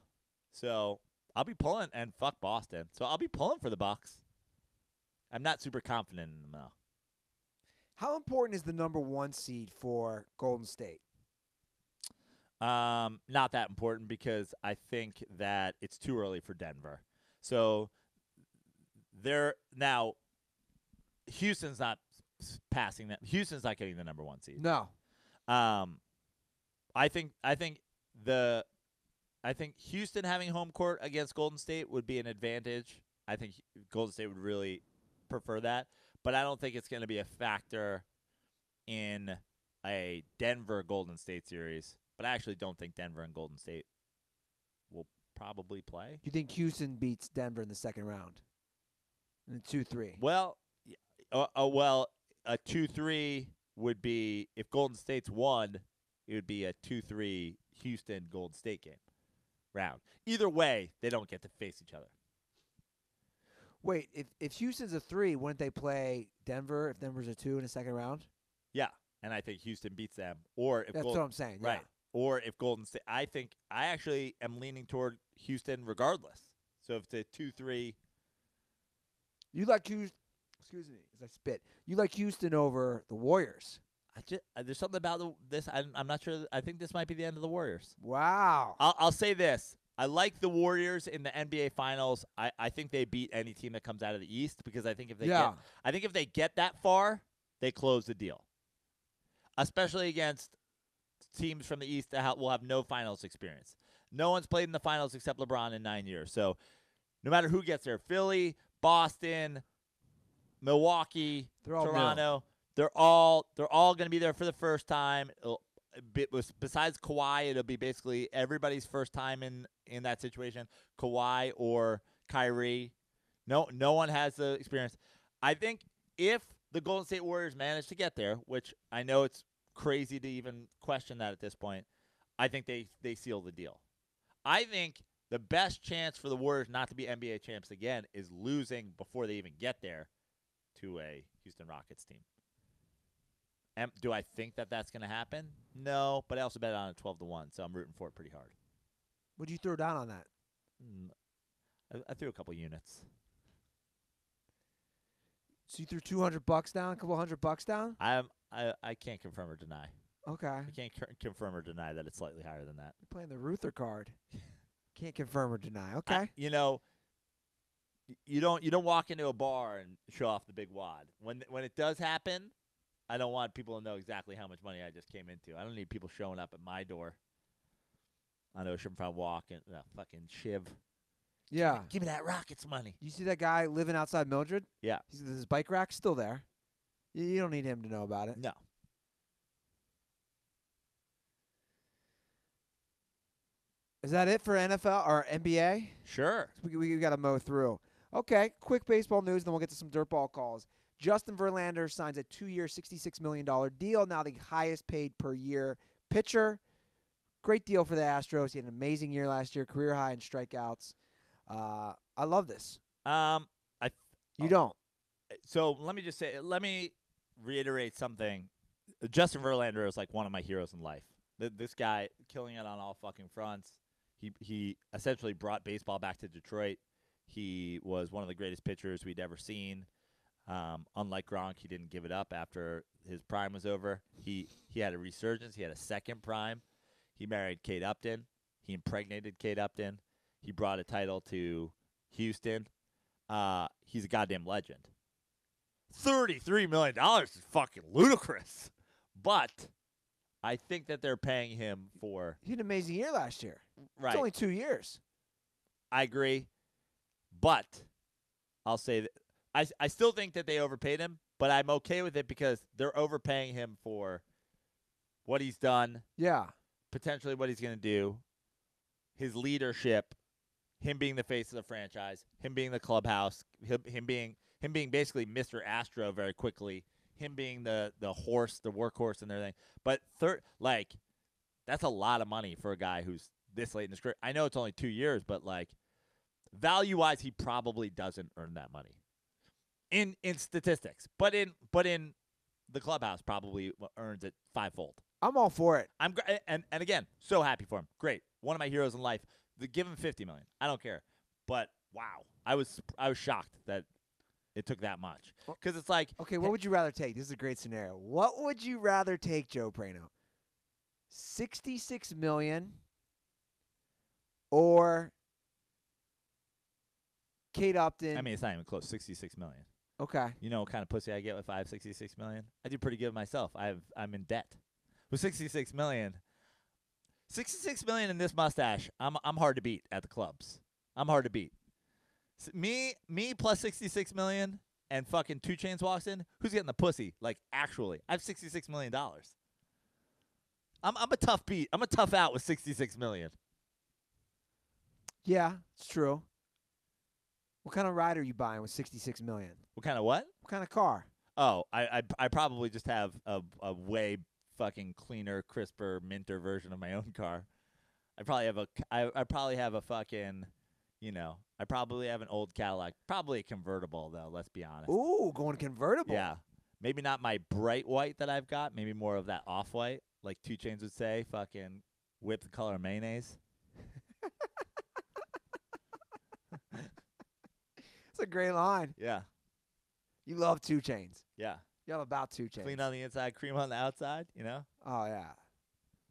So I'll be pulling, and fuck Boston. So I'll be pulling for the Bucks. I'm not super confident in them though. How important is the number 1 seed for Golden State? Not that important because I think that it's too early for Denver. So now Houston's not passing that. Houston's not getting the number 1 seed. No. I think Houston having home court against Golden State would be an advantage. I think Golden State would really prefer that, but I don't think it's going to be a factor in a Denver Golden State series. But I actually don't think Denver and Golden State will probably play. You think Houston beats Denver in the second round? In 2-3. Well, a 2-3 would be, if Golden State's won, it would be a 2-3 Houston Golden State game round. Either way, they don't get to face each other. Wait, if Houston's a 3, wouldn't they play Denver if Denver's a 2 in the second round? Yeah, and I think Houston beats them. Or if That's what I'm saying. Yeah. Right. Or if Golden State, I actually am leaning toward Houston regardless. So if it's a 2-3. You like Houston, excuse me, as I spit. You like Houston over the Warriors. There's something about this. I'm not sure. I think this might be the end of the Warriors. Wow. I'll say this. I like the Warriors in the NBA Finals. I think they beat any team that comes out of the East because I think if they get that far, they close the deal. Especially against teams from the East that will have no finals experience. No one's played in the finals except LeBron in 9 years. So no matter who gets there, Philly, Boston, Milwaukee, Toronto, they're all going to be there for the first time. Besides Kawhi, it'll be basically everybody's first time in that situation. Kawhi or Kyrie. No one has the experience. I think if the Golden State Warriors manage to get there, which I know it's crazy to even question that at this point. I think they seal the deal. I think the best chance for the Warriors not to be NBA champs again is losing before they even get there to a Houston Rockets team. Do I think that that's going to happen? No, but I also bet on it 12-1, so I'm rooting for it pretty hard. What'd you throw down on that? I threw a couple units. So you threw $200 down, a couple $100 down? I can't confirm or deny. Okay. I can't confirm or deny that it's slightly higher than that. You're playing the Ruther card. Can't confirm or deny. Okay. You don't walk into a bar and show off the big wad. When it does happen, I don't want people to know exactly how much money I just came into. I don't need people showing up at my door on Oceanfront Walk and fucking shiv. Yeah. Give me that Rockets money. You see that guy living outside Mildred? Yeah. His bike rack's still there. You don't need him to know about it. No. Is that it for NFL or NBA? Sure. We got to mow through. Okay, quick baseball news, then we'll get to some dirtball calls. Justin Verlander signs a 2-year, $66 million deal, now the highest paid per year pitcher. Great deal for the Astros. He had an amazing year last year, career high in strikeouts. I love this. You don't. So let me reiterate something. Justin Verlander is like one of my heroes in life. This guy killing it on all fucking fronts. He essentially brought baseball back to Detroit. He was one of the greatest pitchers we'd ever seen. Unlike Gronk, he didn't give it up after his prime was over. He had a resurgence. He had a second prime. He married Kate Upton. He impregnated Kate Upton. He brought a title to Houston. He's a goddamn legend. $33 million is fucking ludicrous. But I think that they're paying him for... He had an amazing year last year. Right. It's only 2 years. I agree. But I'll say that I still think that they overpaid him, but I'm okay with it because they're overpaying him for what he's done. Yeah. Potentially what he's going to do. His leadership. Him being the face of the franchise. Him being the clubhouse. Him being basically Mr. Astro very quickly. Him being the horse, the workhorse and everything. But that's a lot of money for a guy who's this late in his career. I know it's only 2 years, but value-wise, he probably doesn't earn that money in statistics. But in the clubhouse, probably earns it fivefold. I'm all for it. And again, so happy for him. Great, one of my heroes in life. Give him $50 million. I don't care. But wow, I was shocked that it took that much because it's like, okay, what would you rather take? This is a great scenario. What would you rather take, Joe Prano? $66 million or Kate Upton? I mean, it's not even close. $66 million. Okay. You know what kind of pussy I get with $66 million? I do pretty good myself. I'm in debt with $66 million. $66 million in this mustache. I'm hard to beat at the clubs. I'm hard to beat. Me plus $66 million and fucking 2 Chainz walks in. Who's getting the pussy? Like actually, I have $66 million. I'm a tough beat. I'm a tough out with $66 million. Yeah, it's true. What kind of ride are you buying with $66 million? What kind of what? What kind of car? Oh, I probably just have a way fucking cleaner, crisper, minter version of my own car. I probably have a fucking, I probably have an old Cadillac. Probably a convertible though, let's be honest. Ooh, going convertible. Yeah. Maybe not my bright white that I've got, maybe more of that off-white, like 2 Chainz would say, fucking whip the color of mayonnaise. It's a great line. Yeah. You love 2 Chainz. Yeah. You have about 2 Chainz. Clean on the inside, cream on the outside, Oh, yeah.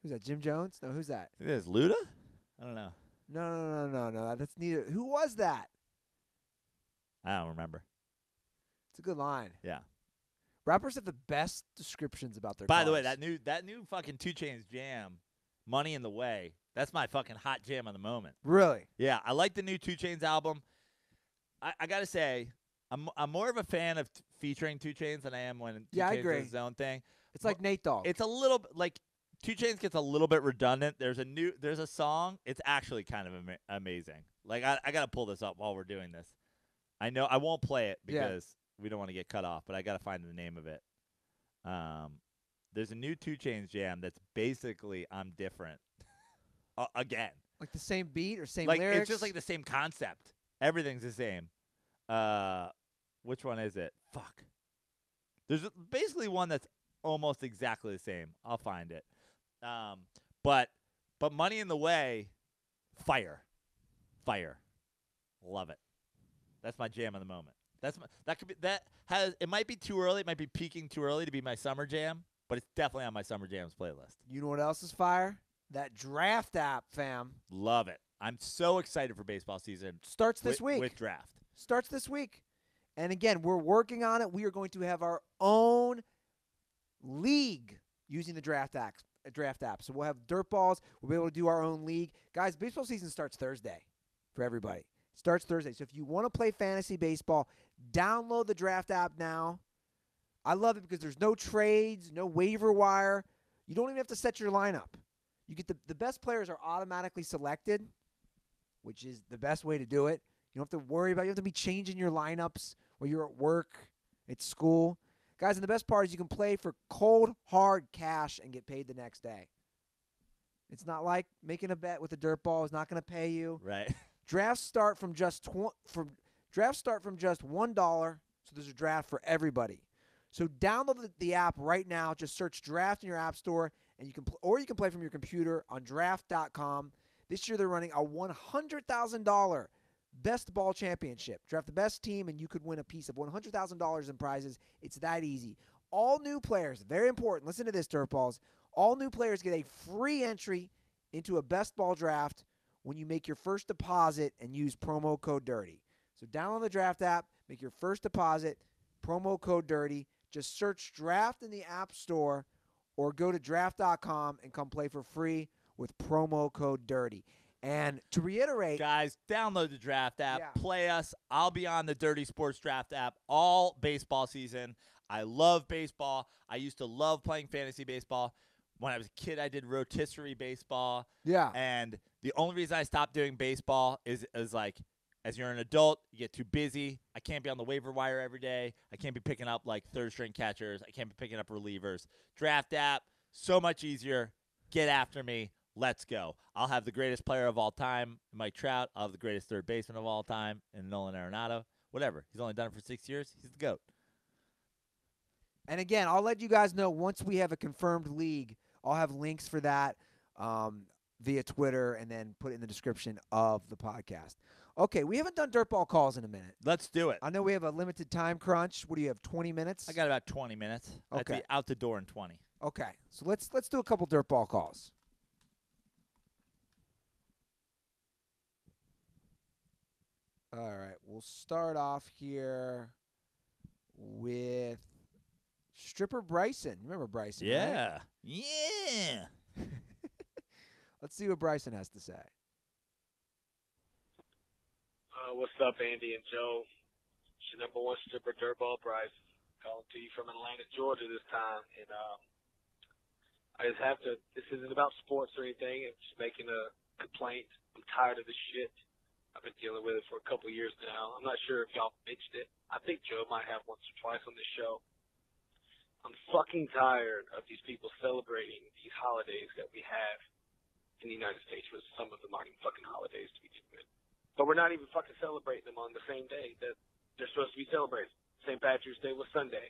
Who's that, Jim Jones? No, who's that? It is Luda? I don't know. No. That's neither. Who was that? I don't remember. It's a good line. Yeah. Rappers have the best descriptions about their By cars. the way, that new fucking 2 Chainz jam, Money in the Way, that's my fucking hot jam of the moment. Really? Yeah, I like the new 2 Chainz album. I got to say, I'm more of a fan of featuring 2 Chainz than I am when 2 Chainz does his own thing. It's like Nate Dogg. It's a little like 2 Chainz gets a little bit redundant. There's a song. It's actually kind of amazing. Like I got to pull this up while we're doing this. I know I won't play it because we don't want to get cut off, but I got to find the name of it. There's a new 2 Chainz jam that's basically I'm different. Again. Like the same beat or same like lyrics? It's just like the same concept. Everything's the same. Which one is it? Fuck. There's basically one that's almost exactly the same. I'll find it. But Money in the Way, fire. Love it. That's my jam of the moment. It might be too early. It might be peaking too early to be my summer jam, but it's definitely on my summer jams playlist. You know what else is fire? That draft app, fam. Love it. I'm so excited for baseball season. Starts this week. With draft. Starts this week. And again, we're working on it. We are going to have our own league using the draft app. So we'll have dirt balls. We'll be able to do our own league. Guys, baseball season starts Thursday for everybody. Starts Thursday. So if you want to play fantasy baseball, download the draft app now. I love it because there's no trades, no waiver wire. You don't even have to set your lineup. You get the best players are automatically selected, which is the best way to do it. You don't have to worry about it. You don't have to be changing your lineups while you're at work, at school. Guys, and the best part is you can play for cold, hard cash and get paid the next day. It's not like making a bet with a dirt ball is not going to pay you. Right. Drafts start from just $1, so there's a draft for everybody. So download the app right now. Just search draft in your app store, and you can play from your computer on draft.com. This year they're running a $100,000 best ball championship. Draft the best team, and you could win a piece of $100,000 in prizes. It's that easy. All new players, very important. Listen to this, Dirtballs. All new players get a free entry into a best ball draft when you make your first deposit and use promo code DIRTY. So download the draft app, make your first deposit, promo code DIRTY. Just search draft in the app store or go to draft.com and come play for free with promo code DIRTY. And to reiterate, guys, download the draft app, Yeah. Play us. I'll be on the Dirty Sports draft app all baseball season. I love baseball. I used to love playing fantasy baseball. When I was a kid, I did rotisserie baseball. Yeah. And the only reason I stopped doing baseball is like, as you're an adult, you get too busy. I can't be on the waiver wire every day. I can't be picking up like third-string catchers. I can't be picking up relievers. Draft app, so much easier. Get after me. Let's go. I'll have the greatest player of all time, Mike Trout. I'll have the greatest third baseman of all time, and Nolan Arenado. Whatever. He's only done it for 6 years. He's the GOAT. And again, I'll let you guys know once we have a confirmed league. I'll have links for that via Twitter and then put it in the description of the podcast. Okay, we haven't done dirtball calls in a minute. Let's do it. I know we have a limited time crunch. What do you have, 20 minutes? I got about 20 minutes. Okay. I'd be out the door in 20. Okay, so let's do a couple dirtball calls. All right, we'll start off here with Stripper Bryson. Remember Bryson, right? Yeah. Yeah. Let's see what Bryson has to say. What's up, Andy and Joe? It's your number one stripper, Dirtball Bryce. Calling to you from Atlanta, Georgia this time. And I just have to, this isn't about sports or anything. I'm just making a complaint. I'm tired of this shit. I've been dealing with it for a couple years now. I'm not sure if y'all mentioned it. I think Joe might have once or twice on this show. I'm fucking tired of these people celebrating these holidays that we have in the United States, where some of them aren't even fucking holidays to begin with. But we're not even fucking celebrating them on the same day that they're supposed to be celebrated. St. Patrick's Day was Sunday.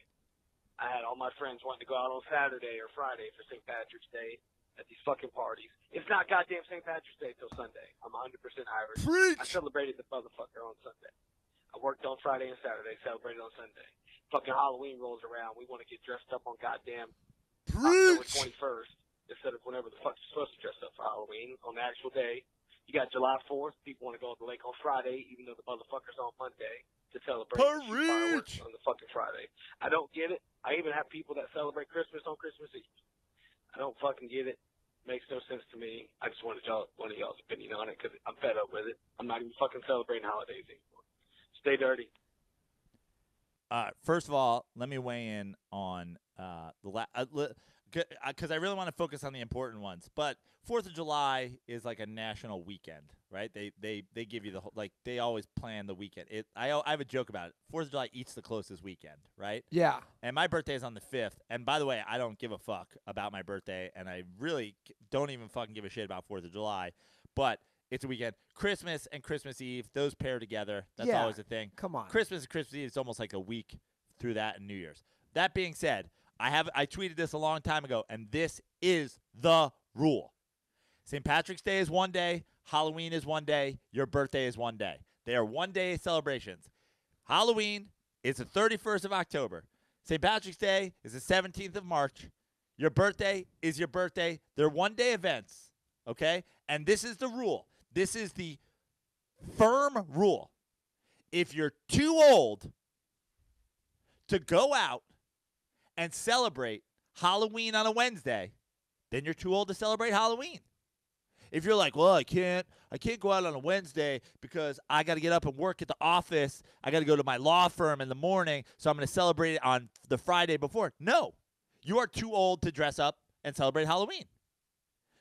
I had all my friends wanting to go out on Saturday or Friday for St. Patrick's Day at these fucking parties. It's not goddamn St. Patrick's Day till Sunday. I'm 100% Irish. Preach! I celebrated the motherfucker on Sunday. I worked on Friday and Saturday, celebrated on Sunday. Fucking Halloween rolls around. We want to get dressed up on goddamn October 21st instead of whenever the fuck you're supposed to dress up for Halloween on the actual day. You got July 4th. People want to go to the lake on Friday, even though the motherfucker's on Monday to celebrate fireworks on the fucking Friday. I don't get it. I even have people that celebrate Christmas on Christmas Eve. I don't fucking get it. Makes no sense to me. I just wanted one of y'all's opinion on it because I'm fed up with it. I'm not even fucking celebrating holidays anymore. Stay dirty. First of all, let me weigh in on because I really want to focus on the important ones. But 4th of July is like a national weekend, right? They give you the whole, like they always plan the weekend. I have a joke about it. 4th of July eats the closest weekend, right? Yeah. And my birthday is on the 5th. And by the way, I don't give a fuck about my birthday, and I really don't even fucking give a shit about 4th of July. But it's a weekend. Christmas and Christmas Eve, those pair together. That's Yeah. always a thing. Come on. Christmas and Christmas Eve is almost like a week through that and New Year's. That being said, I tweeted this a long time ago, and this is the rule. St. Patrick's Day is one day. Halloween is one day. Your birthday is one day. They are one-day celebrations. Halloween is the 31st of October. St. Patrick's Day is the 17th of March. Your birthday is your birthday. They're one-day events, okay? And this is the rule. This is the firm rule. If you're too old to go out and celebrate Halloween on a Wednesday, then you're too old to celebrate Halloween. If you're like, well, I can't go out on a Wednesday because I got to get up and work at the office. I got to go to my law firm in the morning, so I'm going to celebrate it on the Friday before. No, you are too old to dress up and celebrate Halloween.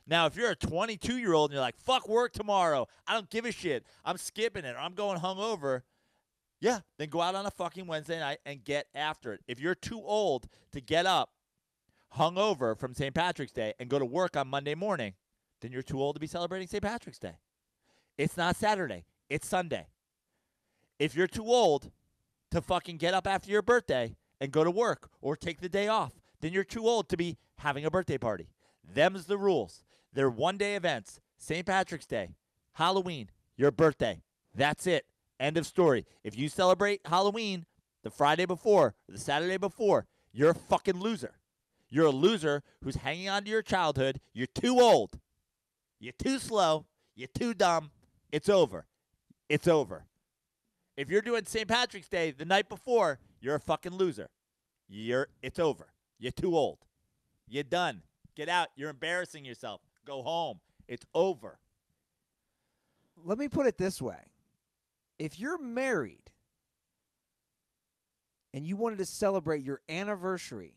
Now, if you're a 22-year-old and you're like, fuck work tomorrow, I don't give a shit, I'm skipping it, or I'm going hungover, yeah, then go out on a fucking Wednesday night and get after it. If you're too old to get up hungover from St. Patrick's Day and go to work on Monday morning, then you're too old to be celebrating St. Patrick's Day. It's not Saturday. It's Sunday. If you're too old to fucking get up after your birthday and go to work or take the day off, then you're too old to be having a birthday party. Them's the rules. They're one-day events. St. Patrick's Day, Halloween, your birthday. That's it. End of story. If you celebrate Halloween the Friday before or the Saturday before, you're a fucking loser. You're a loser who's hanging on to your childhood. You're too old. You're too slow. You're too dumb. It's over. It's over. If you're doing St. Patrick's Day the night before, you're a fucking loser. It's over. You're too old. You're done. Get out. You're embarrassing yourself. Go home. It's over. Let me put it this way. If you're married and you wanted to celebrate your anniversary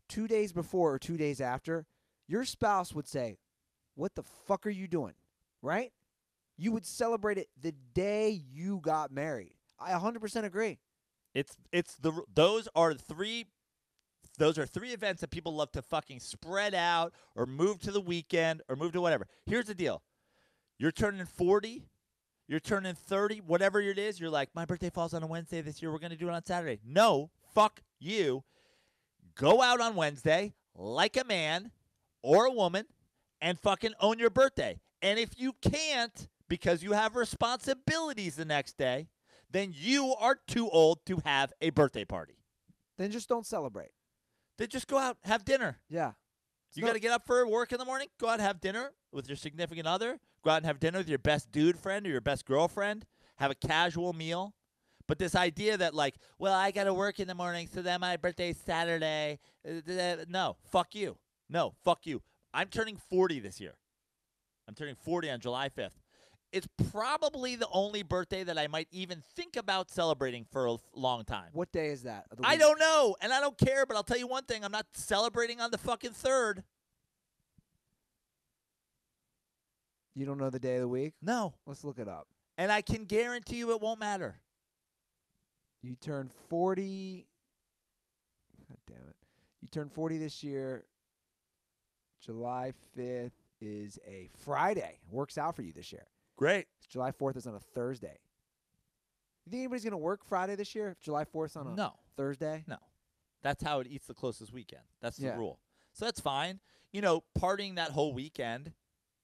2 days before or 2 days after, your spouse would say, what the fuck are you doing? Right? You would celebrate it the day you got married. I 100% agree. Those are three events that people love to fucking spread out or move to the weekend or move to whatever. Here's the deal. You're turning 40, you're turning 30, whatever it is, you're like, my birthday falls on a Wednesday this year, we're going to do it on Saturday. No, fuck you. Go out on Wednesday like a man or a woman and fucking own your birthday. And if you can't because you have responsibilities the next day, then you are too old to have a birthday party. Then just don't celebrate. Then just go out, have dinner. Yeah. You got to get up for work in the morning, go out and have dinner with your significant other, go out and have dinner with your best dude friend or your best girlfriend, have a casual meal. But this idea that like, well, I got to work in the morning, so then my birthday's Saturday. No, fuck you. No, fuck you. I'm turning 40 this year. I'm turning 40 on July 5th. It's probably the only birthday that I might even think about celebrating for a long time. What day is that? I don't know, and I don't care, but I'll tell you one thing. I'm not celebrating on the fucking 3rd. You don't know the day of the week? No. Let's look it up. And I can guarantee you it won't matter. You turn 40. God damn it. You turn 40 this year. July 5th is a Friday. Works out for you this year. Great. July 4th is on a Thursday. You think anybody's going to work Friday this year if July 4th is on a Thursday? No. That's how it eats the closest weekend. That's the Yeah. rule. So that's fine. You know, partying that whole weekend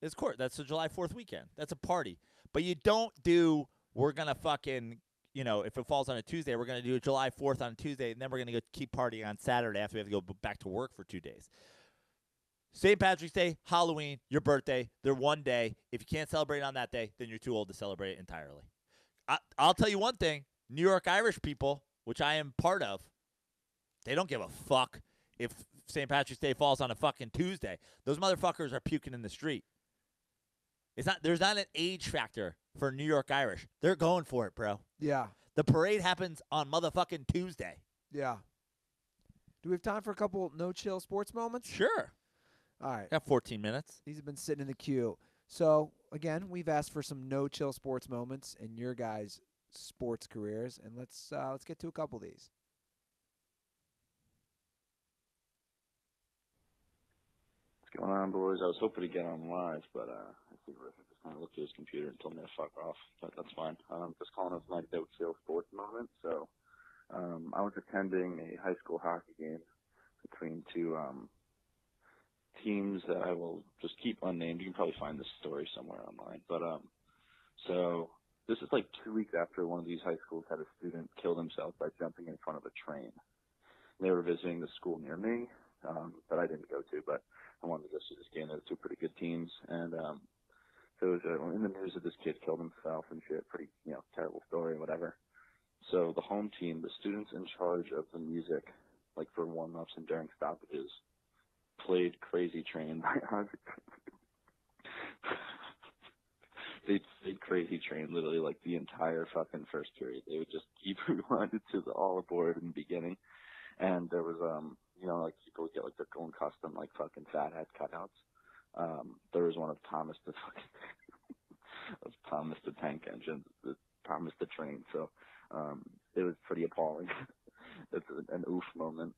is court. That's the July 4th weekend. That's a party. But you don't do, we're going to fucking, you know, if it falls on a Tuesday, we're going to do a July 4th on a Tuesday, and then we're going to go keep partying on Saturday after we have to go back to work for 2 days. St. Patrick's Day, Halloween, your birthday, they're one day. If you can't celebrate on that day, then you're too old to celebrate it entirely. I'll tell you one thing. New York Irish people, which I am part of, they don't give a fuck if St. Patrick's Day falls on a fucking Tuesday. Those motherfuckers are puking in the street. There's not an age factor for New York Irish. They're going for it, bro. Yeah. The parade happens on motherfucking Tuesday. Yeah. Do we have time for a couple no-chill sports moments? Sure. All right. Got 14 minutes. These have been sitting in the queue. So, again, we've asked for some no-chill sports moments in your guys' sports careers, and let's get to a couple of these. What's going on, boys? I was hoping to get on live, but I think Ruther just kind of looked at his computer and told me to fuck off, but that's fine. Just calling it my no-chill sports moment. So I was attending a high school hockey game between two teams that I will just keep unnamed. You can probably find this story somewhere online. But so this is like 2 weeks after one of these high schools had a student kill himself by jumping in front of a train. They were visiting the school near me, that I didn't go to, but I wanted to go see this game. There were two pretty good teams, and so it was in the news that this kid killed himself and shit. Pretty, terrible story, whatever. So the home team, the students in charge of the music, like for warm-ups and during stoppages, played Crazy Train by They played Crazy Train literally like the entire fucking first period. They would just keep rewinding to the all aboard in the beginning. And there was, like people would get like their own custom like fucking fat hat cutouts. There was one of Thomas the Tank Engine, Thomas the Train. So it was pretty appalling. It's an oof moment.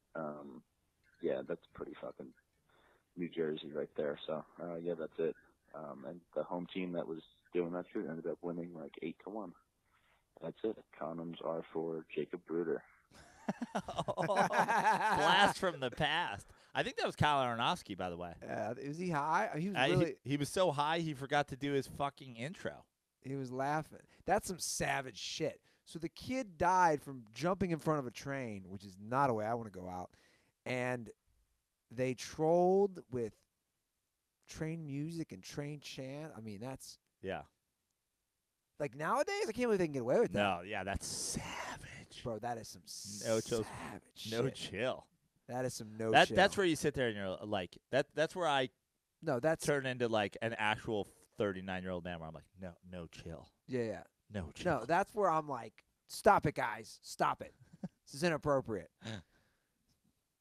Yeah, that's pretty fucking New Jersey right there. So yeah, that's it. And the home team that was doing that shit ended up winning like 8-1. That's it. Condoms are for Jacob Bruder. Blast from the past. I think that was Kyle Aronofsky, by the way. Was he high? He was really. He was so high he forgot to do his fucking intro. He was laughing. That's some savage shit. So the kid died from jumping in front of a train, which is not a way I want to go out. And they trolled with train music and train chant. I mean, that's like nowadays. I can't believe they can get away with that. No, yeah, that's savage, bro. That is some savage shit. No chill. That is some chill. That's where you sit there and you're like That's where I turn into like an actual 39-year-old man where I'm like, no chill. Yeah. No chill. No, that's where I'm like, stop it, guys. Stop it. This is inappropriate.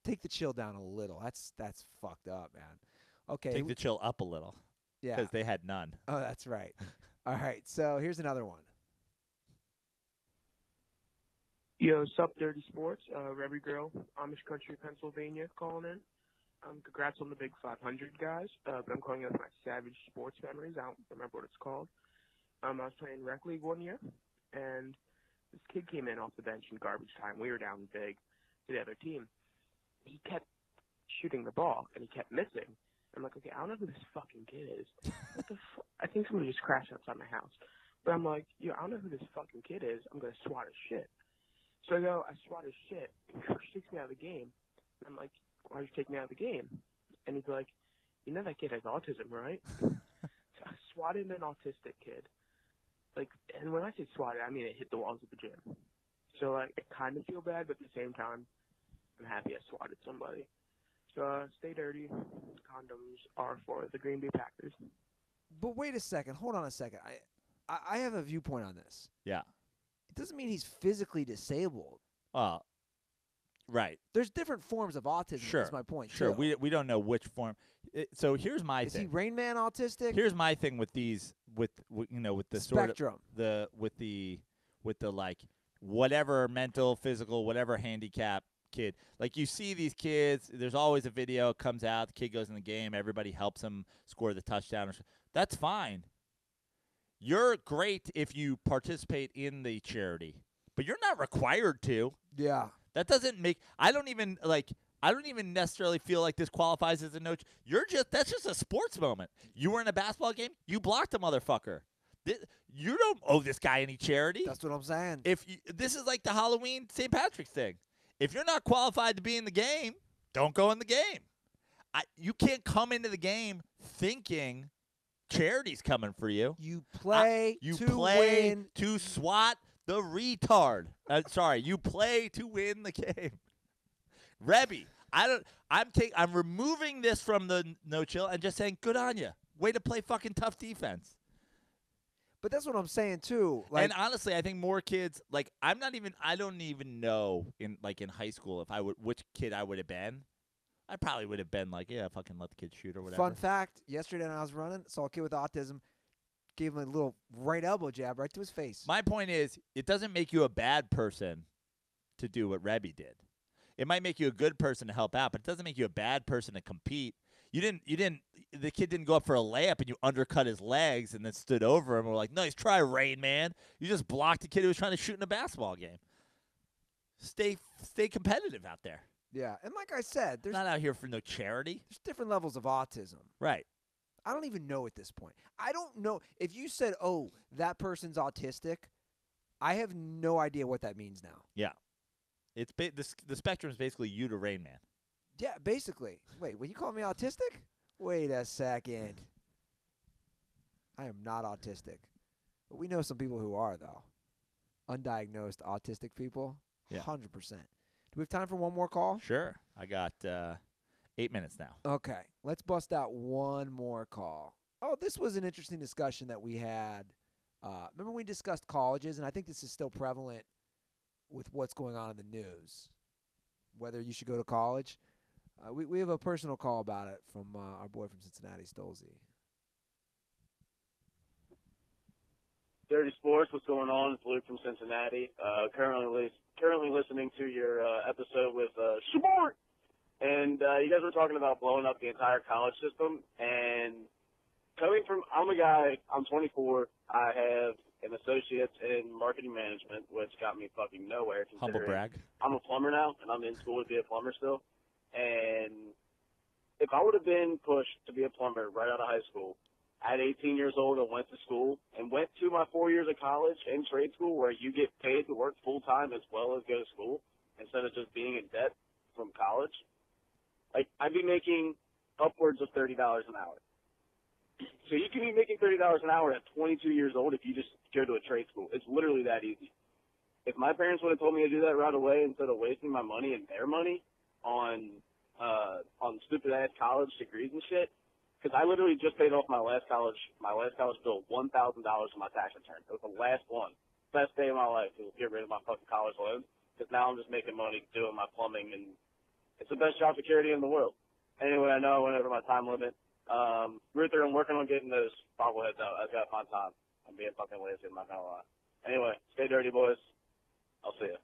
Take the chill down a little. That's fucked up, man. Okay. Take the chill up a little. Yeah. Because they had none. Oh, that's right. All right. So here's another one. Yo, sup, Dirty Sports, Rebby Girl, Amish Country, Pennsylvania, calling in. Congrats on the big 500, guys. But I'm calling out my savage sports memories. I don't remember what it's called. I was playing rec league one year, and this kid came in off the bench in garbage time. We were down big to the other team. He kept shooting the ball, and he kept missing. I'm like, okay, I don't know who this fucking kid is. What the fuck? I think somebody just crashed outside my house. But I'm like, yo, I don't know who this fucking kid is. I'm going to swat his shit. So I swat his shit. He takes me out of the game. And I'm like, why'd you take me out of the game? And he'd be like, you know that kid has autism, right? So I swatted an autistic kid. And when I say swatted, I mean it hit the walls of the gym. So, I kind of feel bad, but at the same time, I'm happy I swatted somebody. So, stay dirty. Condoms are for the Green Bay Packers. But wait a second. Hold on a second. I have a viewpoint on this. Yeah. It doesn't mean he's physically disabled. Right. There's different forms of autism. Sure. That's my point. Sure. Too. We don't know which form. So here's my Is thing. he Rain Man autistic? Here's my thing with these with the spectrum. Sort of with the like whatever mental, physical, whatever handicap kid. Like you see these kids, there's always a video comes out, the kid goes in the game, everybody helps him score the touchdown. That's fine. You're great if you participate in the charity, but you're not required to. Yeah. That doesn't make I don't even necessarily feel like this qualifies as a no. That's just a sports moment. You were in a basketball game, you blocked a motherfucker. You don't owe this guy any charity. That's what I'm saying. This is like the Halloween St. Patrick's thing. If you're not qualified to be in the game, don't go in the game. You can't come into the game thinking charity's coming for you. You play win. To swat the retard. You play to win the game. Rebby, I'm removing this from the no chill and just saying good on you. Way to play fucking tough defense. But that's what I'm saying too. Like, and honestly, I think more kids like I don't even know in high school if which kid I would have been. I probably would have been like, yeah, fucking let the kid shoot or whatever. fun fact: yesterday when I was running, saw a kid with autism, gave him a little right elbow jab right to his face. My point is, it doesn't make you a bad person to do what Rebby did. It might make you a good person to help out, but it doesn't make you a bad person to compete. The kid didn't go up for a layup and you undercut his legs and then stood over him and were like, nice try, Rain Man. You just blocked a kid who was trying to shoot in a basketball game. Stay competitive out there. Yeah, and like I said, there's Not out here for no charity. there's different levels of autism. Right. I don't even know at this point. I don't know if you said, "Oh, that person's autistic." I have no idea what that means now. Yeah. It's the spectrum is basically you to Rain Man. Yeah, basically. Wait, will you call me autistic? Wait a second. I am not autistic. But we know some people who are, though. Undiagnosed autistic people. Yeah. 100%. Do we have time for one more call? Sure. I got 8 minutes now. Okay. Let's bust out one more call. Oh, this was an interesting discussion that we had. Remember we discussed colleges, and I think this is still prevalent with what's going on in the news, whether you should go to college. We have a personal call about it from our boy from Cincinnati, Stolze. Dirty Sports, what's going on? It's Luke from Cincinnati. Currently listening to your episode with Sport, and you guys were talking about blowing up the entire college system. And I'm 24. I have an associate's in marketing management, which got me fucking nowhere. Humble brag. I'm a plumber now, and I'm in school to be a plumber still. And if I would have been pushed to be a plumber right out of high school, at 18 years old, I went to school and went to my 4 years of college and trade school where you get paid to work full-time as well as go to school instead of just being in debt from college. Like, I'd be making upwards of $30 an hour. So you can be making $30 an hour at 22 years old if you just go to a trade school. It's literally that easy. If my parents would have told me to do that right away instead of wasting my money and their money on stupid-ass college degrees and shit, because I literally just paid off my last college bill, $1,000 on my tax return. It was the last one. Best day of my life to get rid of my fucking college loans, because now I'm just making money doing my plumbing, and it's the best job security in the world. Anyway, I know I went over my time limit. Ruther, I'm working on getting those bobbleheads out. I've got to find time. I'm being fucking lazy, I'm not going to lie. Anyway, stay dirty, boys. I'll see you.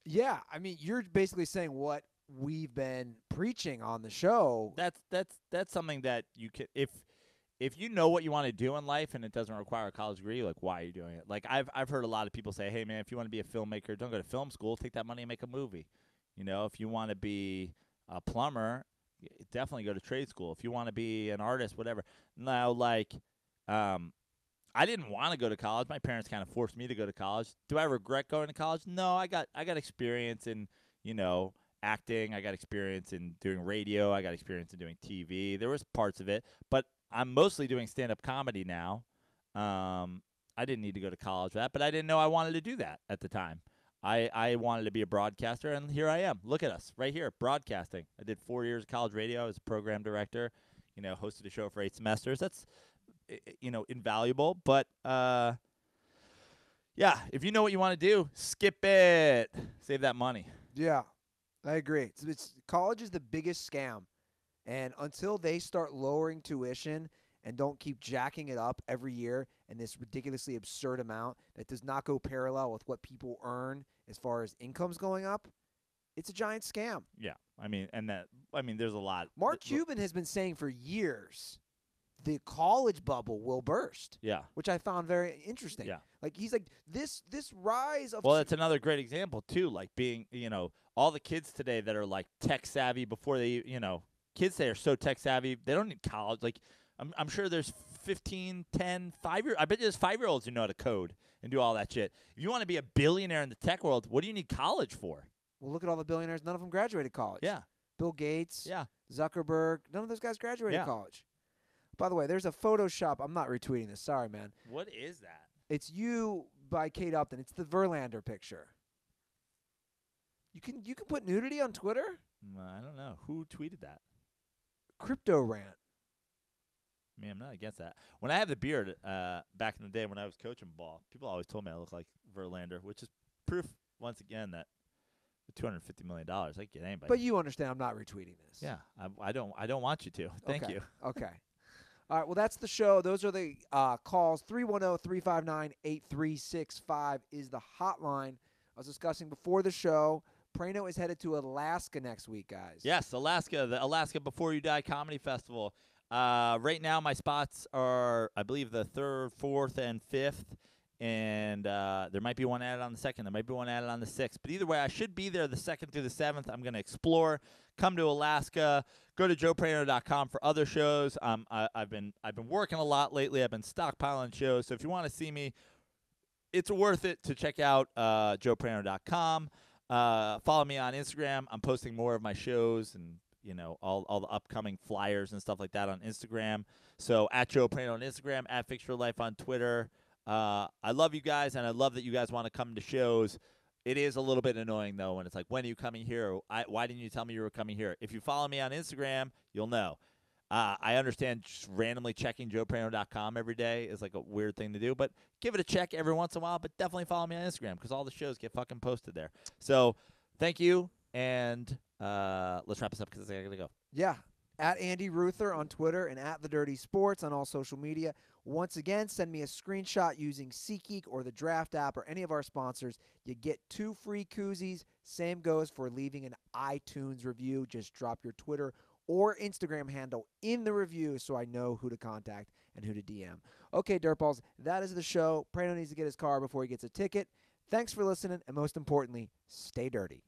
Yeah, I mean, you're basically saying what we've been preaching on the show. That's something that you can if you know what you want to do in life and it doesn't require a college degree, like why are you doing it? Like I've heard a lot of people say, hey man, if you want to be a filmmaker, don't go to film school. Take that money and make a movie. You know, if you want to be a plumber, definitely go to trade school. If you want to be an artist, whatever. Now, like, I didn't want to go to college. My parents kind of forced me to go to college. Do I regret going to college? No, I got experience in, acting. I got experience in doing radio. I got experience in doing TV. There was parts of it, but I'm mostly doing stand-up comedy now. I didn't need to go to college for that, but I didn't know I wanted to do that at the time. I wanted to be a broadcaster, and here I am. Look at us right here, broadcasting. I did 4 years of college radio. I was a program director, hosted a show for 8 semesters. That's, invaluable. But, yeah, if you know what you want to do, skip it. Save that money. Yeah, I agree. College is the biggest scam. And until they start lowering tuition and don't keep jacking it up every year in this ridiculously absurd amount that does not go parallel with what people earn as far as income's going up, it's a giant scam. Yeah, there's a lot. Mark Cuban has been saying for years the college bubble will burst. Yeah. Which I found very interesting. Yeah. Like, he's like, this rise of... Well, that's another great example, too, like being, all the kids today that are, like, tech-savvy before they, kids that are so tech-savvy, they don't need college. Like, I'm sure there's 15, 10, 5-year... I bet there's 5-year-olds who know how to code and do all that shit. If you want to be a billionaire in the tech world, what do you need college for? Well, look at all the billionaires. None of them graduated college. Yeah. Bill Gates. Yeah. Zuckerberg. None of those guys graduated college. By the way, there's a Photoshop. I'm not retweeting this. Sorry, man. What is that? It's you by Kate Upton. It's the Verlander picture. You can put nudity on Twitter? I don't know. Who tweeted that? Crypto Rant. I mean, I'm not against that. When I had the beard back in the day when I was coaching ball, people always told me I look like Verlander, which is proof once again that with $250 million, I could get anybody. But you understand I'm not retweeting this. Yeah, I don't want you to. Thank Okay. you. Okay. All right, well, that's the show. Those are the calls. 310-359-8365 is the hotline. I was discussing before the show. Prano is headed to Alaska next week, guys. Yes, Alaska, the Alaska Before You Die Comedy Festival. Right now, my spots are, I believe, the 3rd, 4th, and 5th. And there might be one added on the 2nd. There might be one added on the 6th. But either way, I should be there the 2nd through the 7th. I'm going to explore, come to Alaska, go to joeprano.com for other shows. I've been working a lot lately. I've been stockpiling shows. So if you want to see me, it's worth it to check out joeprano.com. Follow me on Instagram. I'm posting more of my shows and all the upcoming flyers and stuff like that on Instagram. So at Joe Prano on Instagram, at Fix Your Life on Twitter. I love you guys, and I love that you guys want to come to shows. It is a little bit annoying, though, when it's like, when are you coming here? Why didn't you tell me you were coming here? If you follow me on Instagram, you'll know. I understand just randomly checking joeprano.com every day is like a weird thing to do, but give it a check every once in a while, but definitely follow me on Instagram because all the shows get fucking posted there. So thank you, and let's wrap this up because I got to go. Yeah. At Andy Ruther on Twitter and at The Dirty Sports on all social media. Once again, send me a screenshot using SeatGeek or the Draft app or any of our sponsors. You get 2 free koozies. Same goes for leaving an iTunes review. Just drop your Twitter or Instagram handle in the review so I know who to contact and who to DM. Okay, Dirtballs, that is the show. Prano needs to get his car before he gets a ticket. Thanks for listening, and most importantly, stay dirty.